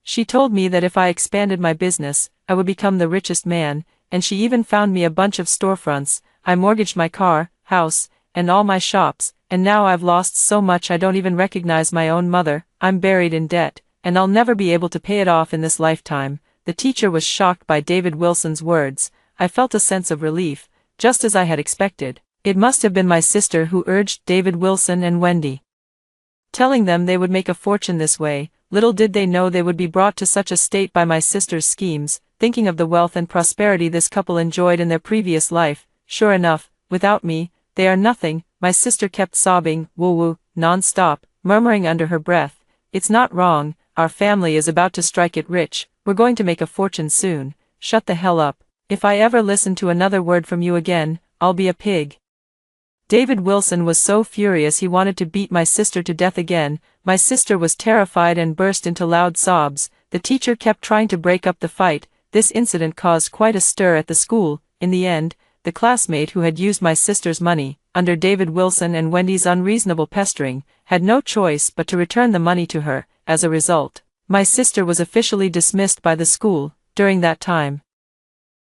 She told me that if I expanded my business, I would become the richest man, and she even found me a bunch of storefronts. I mortgaged my car, house, and all my shops, and now I've lost so much I don't even recognize my own mother. I'm buried in debt, and I'll never be able to pay it off in this lifetime. The teacher was shocked by David Wilson's words. I felt a sense of relief, just as I had expected. It must have been my sister who urged David Wilson and Wendy, telling them they would make a fortune this way. Little did they know they would be brought to such a state by my sister's schemes. Thinking of the wealth and prosperity this couple enjoyed in their previous life, sure enough, without me, they are nothing. My sister kept sobbing, woo-woo, non-stop, murmuring under her breath, "It's not wrong, our family is about to strike it rich, we're going to make a fortune soon. Shut the hell up. If I ever listen to another word from you again, I'll be a pig." David Wilson was so furious he wanted to beat my sister to death again. My sister was terrified and burst into loud sobs. The teacher kept trying to break up the fight. This incident caused quite a stir at the school. In the end, the classmate who had used my sister's money, under David Wilson and Wendy's unreasonable pestering, had no choice but to return the money to her. As a result, my sister was officially dismissed by the school. During that time,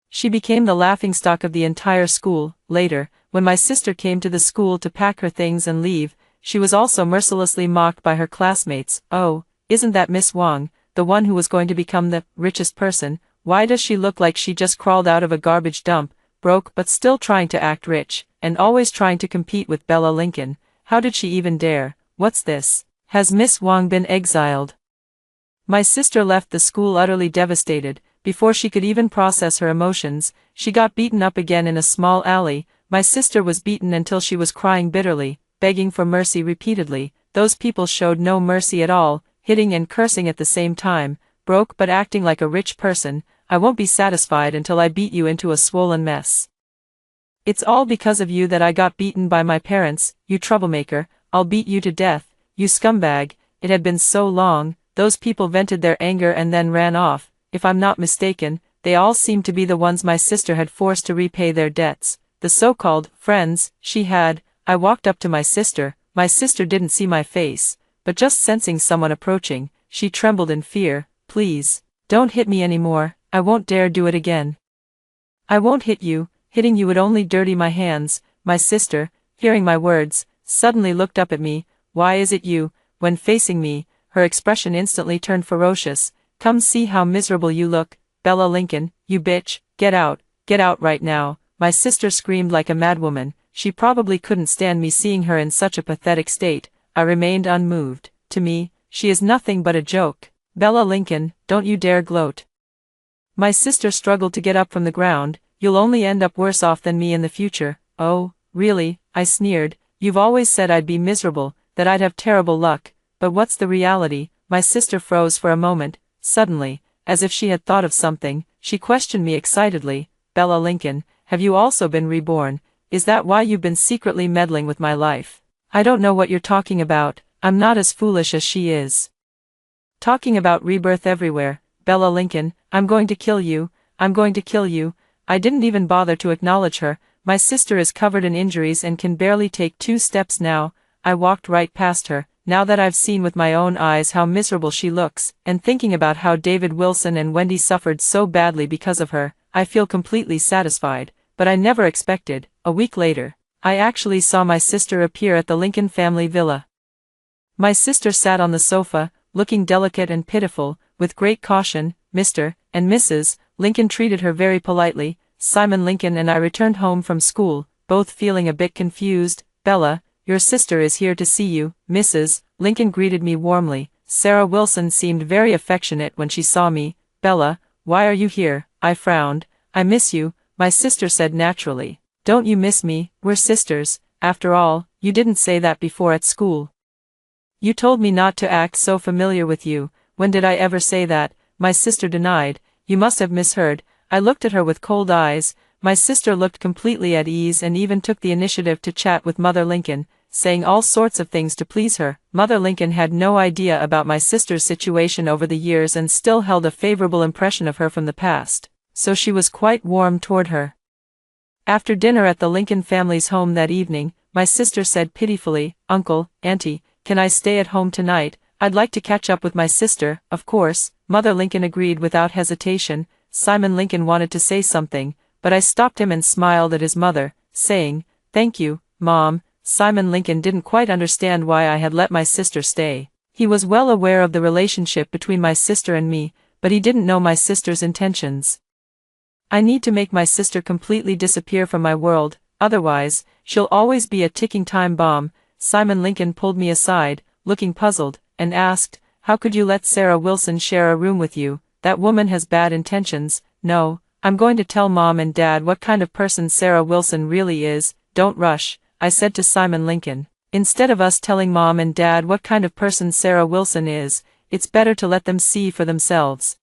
she became the laughingstock of the entire school. Later, when my sister came to the school to pack her things and leave, she was also mercilessly mocked by her classmates. "Oh, isn't that Miss Wang, the one who was going to become the richest person? Why does she look like she just crawled out of a garbage dump, broke but still trying to act rich, and always trying to compete with Bella Lincoln? How did she even dare? What's this? Has Miss Wang been exiled?" My sister left the school utterly devastated. Before she could even process her emotions, she got beaten up again in a small alley. My sister was beaten until she was crying bitterly, begging for mercy repeatedly. Those people showed no mercy at all, hitting and cursing at the same time. "Broke but acting like a rich person. I won't be satisfied until I beat you into a swollen mess. It's all because of you that I got beaten by my parents, you troublemaker. I'll beat you to death, you scumbag." It had been so long. Those people vented their anger and then ran off. If I'm not mistaken, they all seemed to be the ones my sister had forced to repay their debts. The so-called friends she had. I walked up to my sister. My sister didn't see my face, but just sensing someone approaching, she trembled in fear. "Please, don't hit me anymore. I won't dare do it again." "I won't hit you. Hitting you would only dirty my hands." My sister, hearing my words, suddenly looked up at me. "Why is it you?" When facing me, her expression instantly turned ferocious. "Come see how miserable you look, Bella Lincoln, you bitch. Get out right now." My sister screamed like a madwoman. She probably couldn't stand me seeing her in such a pathetic state. I remained unmoved. To me, she is nothing but a joke. "Bella Lincoln, don't you dare gloat. My sister struggled to get up from the ground. You'll only end up worse off than me in the future. Oh, really? I sneered. You've always said I'd be miserable, that I'd have terrible luck, but what's the reality? My sister froze for a moment. Suddenly, as if she had thought of something, she questioned me excitedly. Bella Lincoln, have you also been reborn? Is that why you've been secretly meddling with my life? I don't know what you're talking about. I'm not as foolish as she is. Talking about rebirth everywhere. Bella Lincoln, I'm going to kill you. I'm going to kill you. I didn't even bother to acknowledge her. My sister is covered in injuries and can barely take 2 steps now. I walked right past her. Now that I've seen with my own eyes how miserable she looks, and thinking about how David Wilson and Wendy suffered so badly because of her, I feel completely satisfied. But I never expected, a week later, I actually saw my sister appear at the Lincoln family villa. My sister sat on the sofa, looking delicate and pitiful. With great caution, Mr. and Mrs. Lincoln treated her very politely. Simon Lincoln and I returned home from school, both feeling a bit confused. Bella, your sister is here to see you. Mrs. Lincoln greeted me warmly. Sarah Wilson seemed very affectionate when she saw me. Bella, why are you here? I frowned. I miss you, my sister said naturally. Don't you miss me? We're sisters. After all, you didn't say that before at school. You told me not to act so familiar with you. When did I ever say that? My sister denied. You must have misheard. I looked at her with cold eyes. My sister looked completely at ease and even took the initiative to chat with Mother Lincoln, saying all sorts of things to please her. Mother Lincoln had no idea about my sister's situation over the years and still held a favorable impression of her from the past, so she was quite warm toward her. After dinner at the Lincoln family's home that evening, my sister said pitifully, Uncle, Auntie, can I stay at home tonight? I'd like to catch up with my sister. Of course, Mother Lincoln agreed without hesitation. Simon Lincoln wanted to say something, but I stopped him and smiled at his mother, saying, Thank you, Mom. Simon Lincoln didn't quite understand why I had let my sister stay. He was well aware of the relationship between my sister and me, but he didn't know my sister's intentions. I need to make my sister completely disappear from my world, otherwise, she'll always be a ticking time bomb. Simon Lincoln pulled me aside, looking puzzled, and asked, How could you let Sarah Wilson share a room with you? That woman has bad intentions. No, I'm going to tell Mom and Dad what kind of person Sarah Wilson really is. Don't rush, I said to Simon Lincoln. Instead of us telling Mom and Dad what kind of person Sarah Wilson is, it's better to let them see for themselves.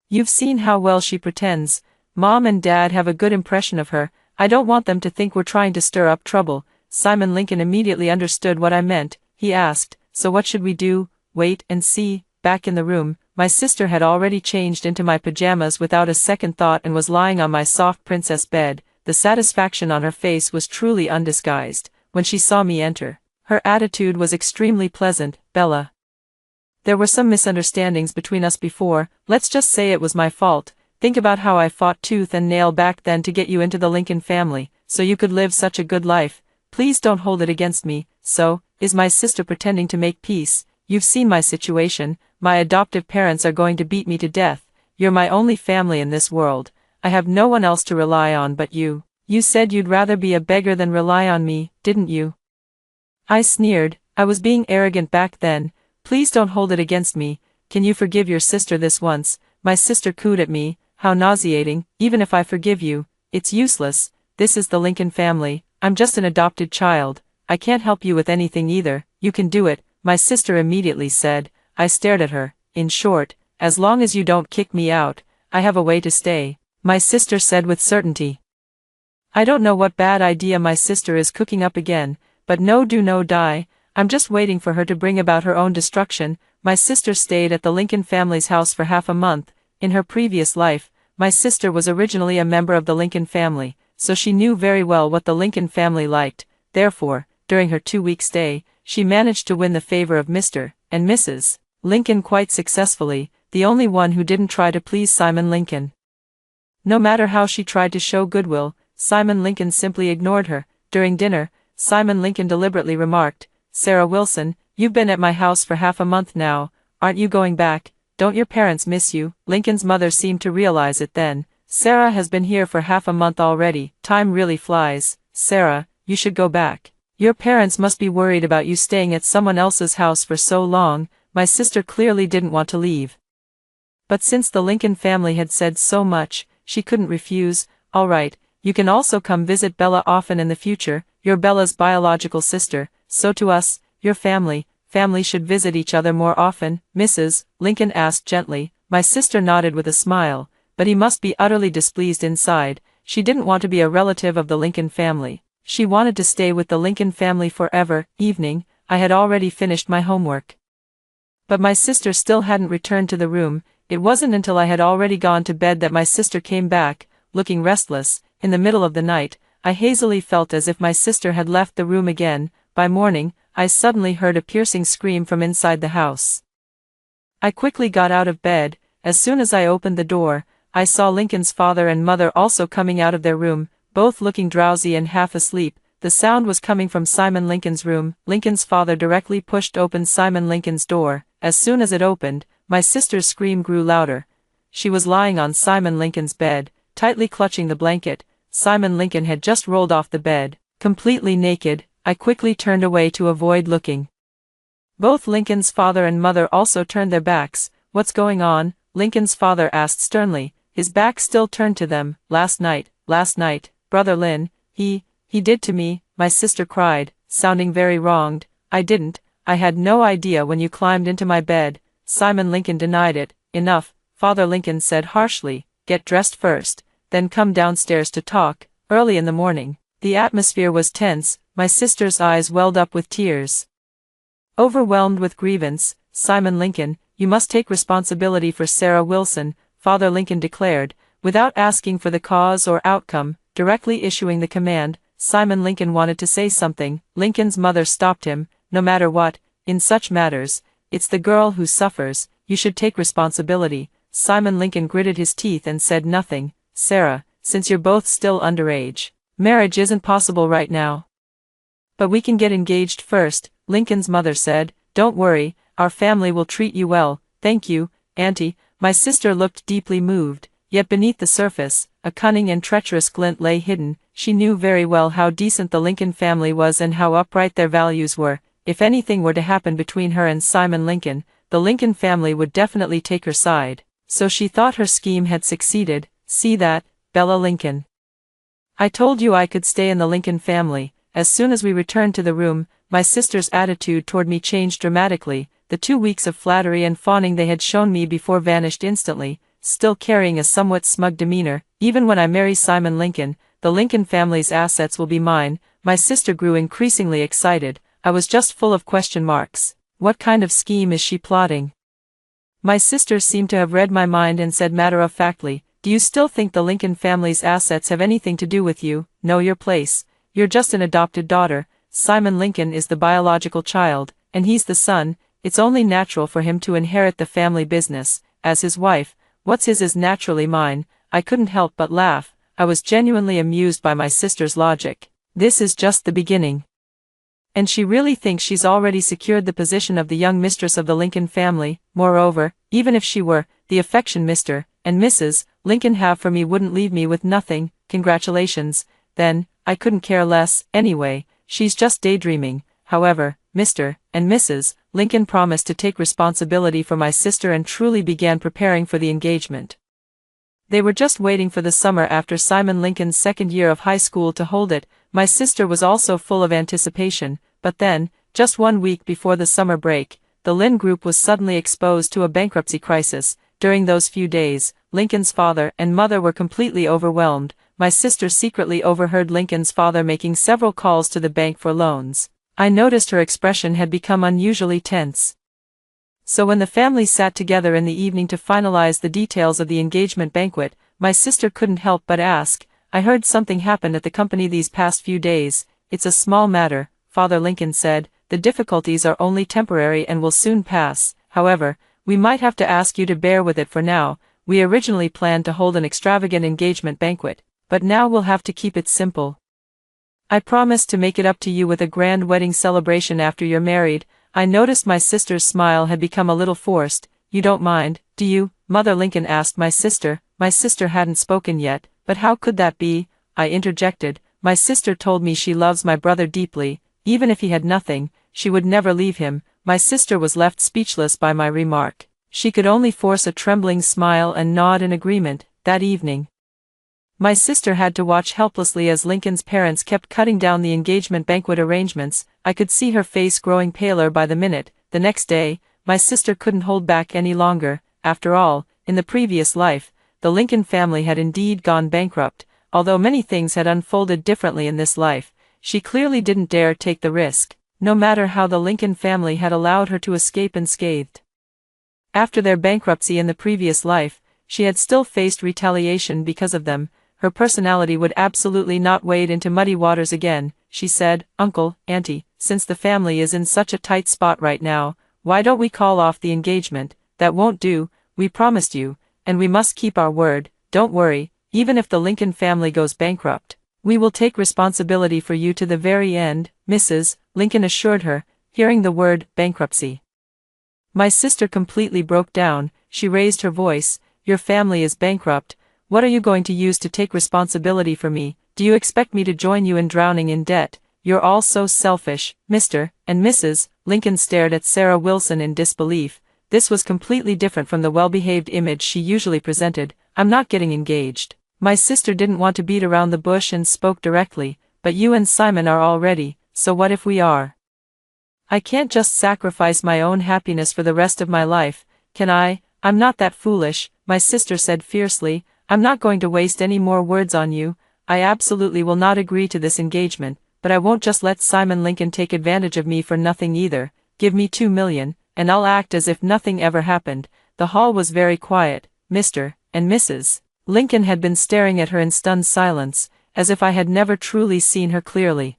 You've seen how well she pretends. Mom and Dad have a good impression of her. I don't want them to think we're trying to stir up trouble. Simon Lincoln immediately understood what I meant. He asked, So what should we do? Wait and see. Back in the room, my sister had already changed into my pajamas without a second thought and was lying on my soft princess bed. The satisfaction on her face was truly undisguised. When she saw me enter, her attitude was extremely pleasant. Bella, there were some misunderstandings between us before. Let's just say it was my fault. Think about how I fought tooth and nail back then to get you into the Lincoln family, so you could live such a good life. Please don't hold it against me. So, is my sister pretending to make peace? You've seen my situation. My adoptive parents are going to beat me to death. You're my only family in this world. I have no one else to rely on but you. You said you'd rather be a beggar than rely on me, didn't you? I sneered. I was being arrogant back then. Please don't hold it against me. Can you forgive your sister this once? My sister cooed at me. How nauseating. Even if I forgive you, it's useless. This is the Lincoln family. I'm just an adopted child. I can't help you with anything either. You can do it, my sister immediately said. I stared at her. In short, as long as you don't kick me out, I have a way to stay, my sister said with certainty. I don't know what bad idea my sister is cooking up again, but no do no die. I'm just waiting for her to bring about her own destruction. My sister stayed at the Lincoln family's house for half a month. In her previous life, my sister was originally a member of the Lincoln family, so she knew very well what the Lincoln family liked. Therefore, during her 2-week stay, she managed to win the favor of Mr. and Mrs. Lincoln quite successfully, the only one who didn't try to please Simon Lincoln. No matter how she tried to show goodwill, Simon Lincoln simply ignored her. During dinner, Simon Lincoln deliberately remarked, Sarah Wilson, you've been at my house for half a month now. Aren't you going back? Don't your parents miss you? Lincoln's mother seemed to realize it then. Sarah has been here for half a month already. Time really flies. Sarah, you should go back. Your parents must be worried about you staying at someone else's house for so long. My sister clearly didn't want to leave. But since the Lincoln family had said so much, she couldn't refuse. "All right, you can also come visit Bella often in the future. You're Bella's biological sister, so to us, your family should visit each other more often." Mrs. Lincoln asked gently. My sister nodded with a smile, but he must be utterly displeased inside. She didn't want to be a relative of the Lincoln family. She wanted to stay with the Lincoln family forever. Evening, I had already finished my homework. But my sister still hadn't returned to the room. It wasn't until I had already gone to bed that my sister came back, looking restless. In the middle of the night, I hazily felt as if my sister had left the room again. By morning, I suddenly heard a piercing scream from inside the house. I quickly got out of bed. As soon as I opened the door, I saw Lincoln's father and mother also coming out of their room, both looking drowsy and half asleep. The sound was coming from Simon Lincoln's room. Lincoln's father directly pushed open Simon Lincoln's door. As soon as it opened, my sister's scream grew louder. She was lying on Simon Lincoln's bed, tightly clutching the blanket. Simon Lincoln had just rolled off the bed, completely naked. I quickly turned away to avoid looking. Both Lincoln's father and mother also turned their backs. "What's going on?" Lincoln's father asked sternly, his back still turned to them. Last night, Brother Lin, he did to me," my sister cried, sounding very wronged. "I didn't. I had no idea when you climbed into my bed." Simon Lincoln denied it. "Enough," Father Lincoln said harshly. "Get dressed first, then come downstairs to talk." Early in the morning, the atmosphere was tense. My sister's eyes welled up with tears. Overwhelmed with grievance, "Simon Lincoln, you must take responsibility for Sarah Wilson," Father Lincoln declared, without asking for the cause or outcome, directly issuing the command. Simon Lincoln wanted to say something. Lincoln's mother stopped him. "No matter what, in such matters, it's the girl who suffers. You should take responsibility." Simon Lincoln gritted his teeth and said nothing. "Sarah, since you're both still underage, marriage isn't possible right now. But we can get engaged first," Lincoln's mother said. "Don't worry, our family will treat you well." "Thank you, Auntie." My sister looked deeply moved, yet beneath the surface, a cunning and treacherous glint lay hidden. She knew very well how decent the Lincoln family was and how upright their values were. If anything were to happen between her and Simon Lincoln, the Lincoln family would definitely take her side. So she thought her scheme had succeeded. "See that, Bella Lincoln? I told you I could stay in the Lincoln family." As soon as we returned to the room, my sister's attitude toward me changed dramatically. The 2 weeks of flattery and fawning they had shown me before vanished instantly. Still carrying a somewhat smug demeanor, "Even when I marry Simon Lincoln, the Lincoln family's assets will be mine." My sister grew increasingly excited. I was just full of question marks. What kind of scheme is she plotting? My sister seemed to have read my mind and said matter-of-factly, "Do you still think the Lincoln family's assets have anything to do with you? Know your place. You're just an adopted daughter. Simon Lincoln is the biological child, and he's the son. It's only natural for him to inherit the family business. As his wife, what's his is naturally mine." I couldn't help but laugh. I was genuinely amused by my sister's logic. This is just the beginning. And she really thinks she's already secured the position of the young mistress of the Lincoln family. Moreover, even if she were, the affection Mr. and Mrs. Lincoln have for me wouldn't leave me with nothing. Congratulations. Then, I couldn't care less. Anyway, she's just daydreaming. However, Mr. and Mrs. Lincoln promised to take responsibility for my sister and truly began preparing for the engagement. They were just waiting for the summer after Simon Lincoln's second year of high school to hold it. My sister was also full of anticipation, but then, just 1 week before the summer break, the Lin Group was suddenly exposed to a bankruptcy crisis. During those few days, Lincoln's father and mother were completely overwhelmed. My sister secretly overheard Lincoln's father making several calls to the bank for loans. I noticed her expression had become unusually tense. So when the family sat together in the evening to finalize the details of the engagement banquet, my sister couldn't help but ask, "I heard something happened at the company these past few days." "It's a small matter," Father Lincoln said. "The difficulties are only temporary and will soon pass. However, we might have to ask you to bear with it for now. We originally planned to hold an extravagant engagement banquet, but now we'll have to keep it simple. I promise to make it up to you with a grand wedding celebration after you're married." I noticed my sister's smile had become a little forced. "You don't mind, do you?" Mother Lincoln asked my sister. My sister hadn't spoken yet. "But how could that be?" I interjected. "My sister told me she loves my brother deeply. Even if he had nothing, she would never leave him." My sister was left speechless by my remark. She could only force a trembling smile and nod in agreement. That evening, my sister had to watch helplessly as Lincoln's parents kept cutting down the engagement banquet arrangements. I could see her face growing paler by the minute. The next day, my sister couldn't hold back any longer. After all, in the previous life, the Lincoln family had indeed gone bankrupt. Although many things had unfolded differently in this life, she clearly didn't dare take the risk, no matter how the Lincoln family had allowed her to escape unscathed. After their bankruptcy in the previous life, she had still faced retaliation because of them. Her personality would absolutely not wade into muddy waters again. She said, "Uncle, Auntie, since the family is in such a tight spot right now, why don't we call off the engagement? That won't do, we promised you, and we must keep our word. Don't worry, even if the Lincoln family goes bankrupt, we will take responsibility for you to the very end," Mrs. Lincoln assured her, hearing the word bankruptcy. My sister completely broke down. She raised her voice, "Your family is bankrupt. What are you going to use to take responsibility for me? Do you expect me to join you in drowning in debt? You're all so selfish." Mr. and Mrs. Lincoln stared at Sarah Wilson in disbelief. This was completely different from the well-behaved image she usually presented. "I'm not getting engaged." My sister didn't want to beat around the bush and spoke directly, "But you and Simon are all ready, so what if we are? I can't just sacrifice my own happiness for the rest of my life, can I? I'm not that foolish," my sister said fiercely. "I'm not going to waste any more words on you. I absolutely will not agree to this engagement, but I won't just let Simon Lincoln take advantage of me for nothing either. Give me $2 million, and I'll act as if nothing ever happened." The hall was very quiet. Mr. and Mrs. Lincoln had been staring at her in stunned silence, as if I had never truly seen her clearly.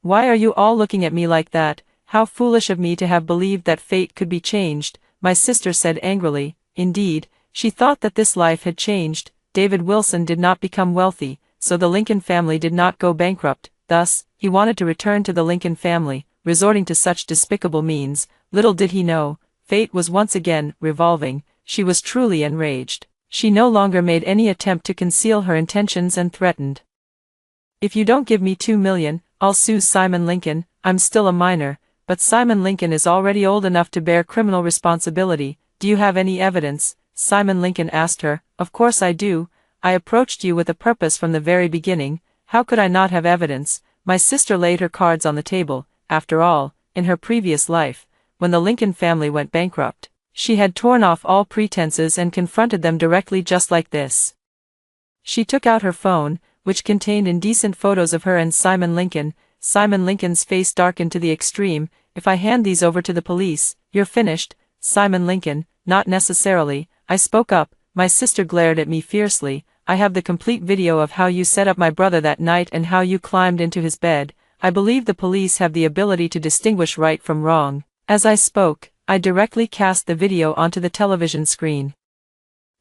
"Why are you all looking at me like that? How foolish of me to have believed that fate could be changed," my sister said angrily. Indeed, she thought that this life had changed. David Wilson did not become wealthy, so the Lincoln family did not go bankrupt. Thus, he wanted to return to the Lincoln family, resorting to such despicable means. Little did he know, fate was once again revolving. She was truly enraged. She no longer made any attempt to conceal her intentions and threatened, "If you don't give me $2 million, I'll sue Simon Lincoln. I'm still a minor, but Simon Lincoln is already old enough to bear criminal responsibility. Do you have any evidence?" Simon Lincoln asked her. "Of course I do. I approached you with a purpose from the very beginning. How could I not have evidence?" My sister laid her cards on the table. After all, in her previous life, when the Lincoln family went bankrupt, she had torn off all pretenses and confronted them directly just like this. She took out her phone, which contained indecent photos of her and Simon Lincoln. Simon Lincoln's face darkened to the extreme. "If I hand these over to the police, you're finished." Simon Lincoln, "Not necessarily," I spoke up. My sister glared at me fiercely. "I have the complete video of how you set up my brother that night and how you climbed into his bed. I believe the police have the ability to distinguish right from wrong." As I spoke, I directly cast the video onto the television screen.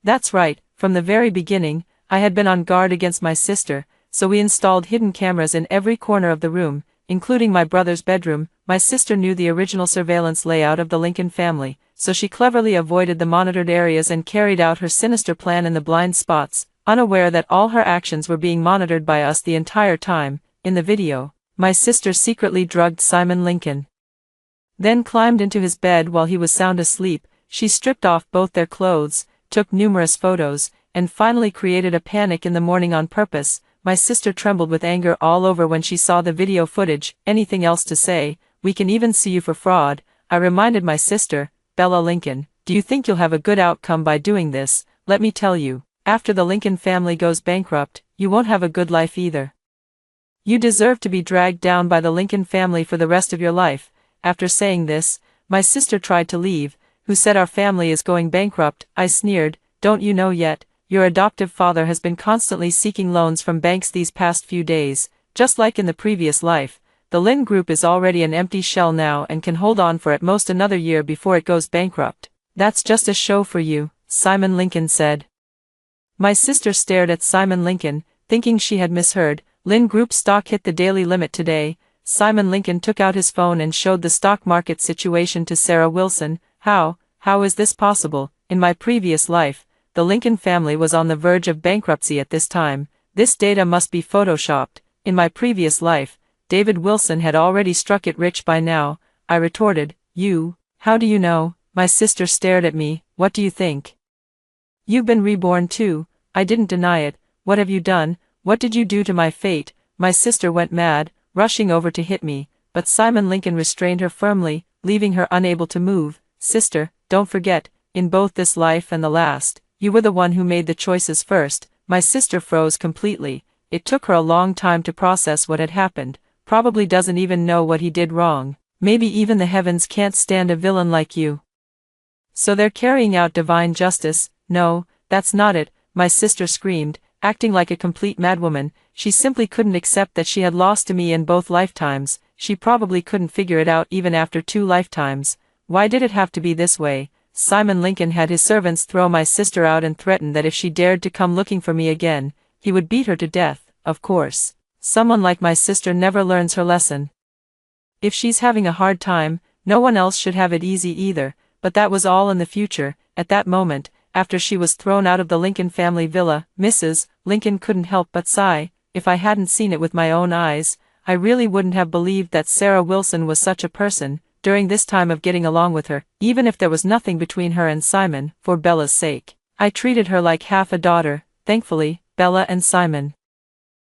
That's right, from the very beginning, I had been on guard against my sister, so we installed hidden cameras in every corner of the room, including my brother's bedroom. My sister knew the original surveillance layout of the Lincoln family, so she cleverly avoided the monitored areas and carried out her sinister plan in the blind spots, unaware that all her actions were being monitored by us the entire time. In the video, my sister secretly drugged Simon Lincoln, then climbed into his bed while he was sound asleep. She stripped off both their clothes, took numerous photos, and finally created a panic in the morning on purpose. My sister trembled with anger all over when she saw the video footage. "Anything else to say? We can even sue you for fraud," I reminded my sister. "Bella Lincoln, do you think you'll have a good outcome by doing this? Let me tell you, after the Lincoln family goes bankrupt, you won't have a good life either. You deserve to be dragged down by the Lincoln family for the rest of your life." After saying this, my sister tried to leave. "Who said our family is going bankrupt?" I sneered. "Don't you know yet? Your adoptive father has been constantly seeking loans from banks these past few days. Just like in the previous life, the Lin Group is already an empty shell now and can hold on for at most another year before it goes bankrupt." "That's just a show for you," Simon Lincoln said. My sister stared at Simon Lincoln, thinking she had misheard. "Lin Group stock hit the daily limit today." Simon Lincoln took out his phone and showed the stock market situation to Sarah Wilson. How is this possible? In my previous life, the Lincoln family was on the verge of bankruptcy at this time. This data must be photoshopped. In my previous life, David Wilson had already struck it rich by now. I retorted. "How do you know?" My sister stared at me. What do you think? You've been reborn too. I didn't deny it. What have you done? What did you do to my fate? My sister went mad, rushing over to hit me, but Simon Lincoln restrained her firmly, leaving her unable to move. Sister, don't forget, in both this life and the last, you were the one who made the choices first. My sister froze completely. It took her a long time to process what had happened. Probably doesn't even know what he did wrong. Maybe even the heavens can't stand a villain like you. So they're carrying out divine justice. No, that's not it, my sister screamed, acting like a complete madwoman. She simply couldn't accept that she had lost to me in both lifetimes. She probably couldn't figure it out even after 2 lifetimes. Why did it have to be this way? Simon Lincoln had his servants throw my sister out and threaten that if she dared to come looking for me again, he would beat her to death. Of course, someone like my sister never learns her lesson. If she's having a hard time, no one else should have it easy either, but that was all in the future. At that moment, after she was thrown out of the Lincoln family villa, Mrs. Lincoln couldn't help but sigh. If I hadn't seen it with my own eyes, I really wouldn't have believed that Sarah Wilson was such a person. During this time of getting along with her, even if there was nothing between her and Simon, for Bella's sake, I treated her like half a daughter. Thankfully, Bella and Simon,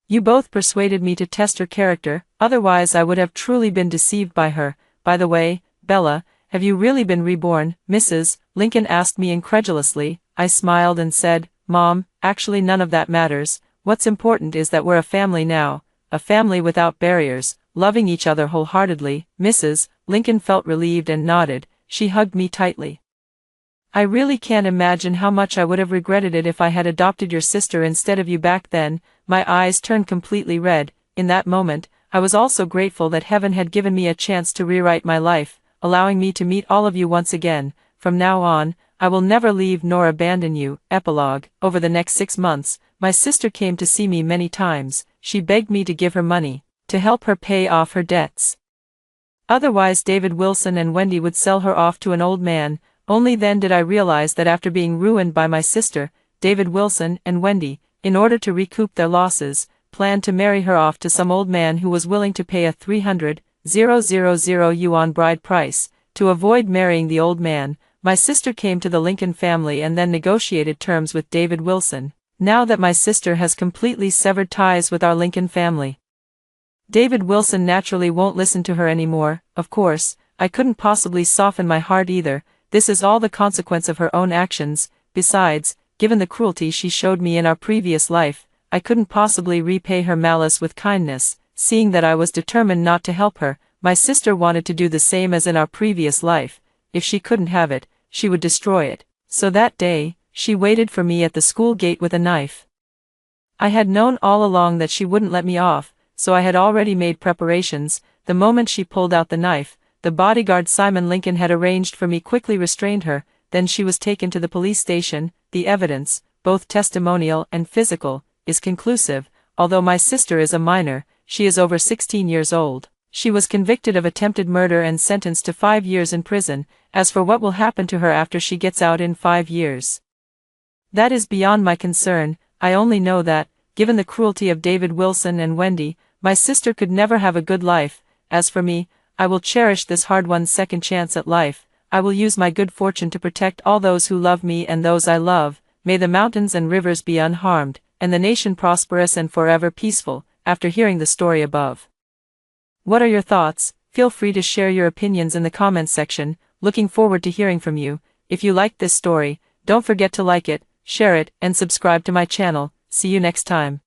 you both persuaded me to test her character, otherwise I would have truly been deceived by her. By the way, Bella, have you really been reborn? Mrs. Lincoln asked me incredulously. I smiled and said, Mom, actually none of that matters. What's important is that we're a family now, a family without barriers, loving each other wholeheartedly. Mrs. Lincoln felt relieved and nodded. She hugged me tightly. I really can't imagine how much I would have regretted it if I had adopted your sister instead of you back then. My eyes turned completely red. In that moment, I was also grateful that heaven had given me a chance to rewrite my life, allowing me to meet all of you once again. From now on, I will never leave nor abandon you. Epilogue. Over the next 6 months, my sister came to see me many times. She begged me to give her money, to help her pay off her debts. Otherwise David Wilson and Wendy would sell her off to an old man. Only then did I realize that after being ruined by my sister, David Wilson and Wendy, in order to recoup their losses, planned to marry her off to some old man who was willing to pay a 300,000 yuan bride price. To avoid marrying the old man, my sister came to the Lincoln family and then negotiated terms with David Wilson. Now that my sister has completely severed ties with our Lincoln family, David Wilson naturally won't listen to her anymore. Of course, I couldn't possibly soften my heart either. This is all the consequence of her own actions. Besides, given the cruelty she showed me in our previous life, I couldn't possibly repay her malice with kindness. Seeing that I was determined not to help her, my sister wanted to do the same as in our previous life. If she couldn't have it, she would destroy it. So that day, she waited for me at the school gate with a knife. I had known all along that she wouldn't let me off, so I had already made preparations. The moment she pulled out the knife, the bodyguard Simon Lincoln had arranged for me quickly restrained her. Then she was taken to the police station. The evidence, both testimonial and physical, is conclusive. Although my sister is a minor, she is over 16 years old. She was convicted of attempted murder and sentenced to 5 years in prison. As for what will happen to her after she gets out in 5 years, that is beyond my concern. I only know that, given the cruelty of David Wilson and Wendy, my sister could never have a good life. As for me, I will cherish this hard-won second chance at life. I will use my good fortune to protect all those who love me and those I love. May the mountains and rivers be unharmed, and the nation prosperous and forever peaceful. After hearing the story above, what are your thoughts? Feel free to share your opinions in the comments section. Looking forward to hearing from you. If you liked this story, don't forget to like it, share it, and subscribe to my channel. See you next time.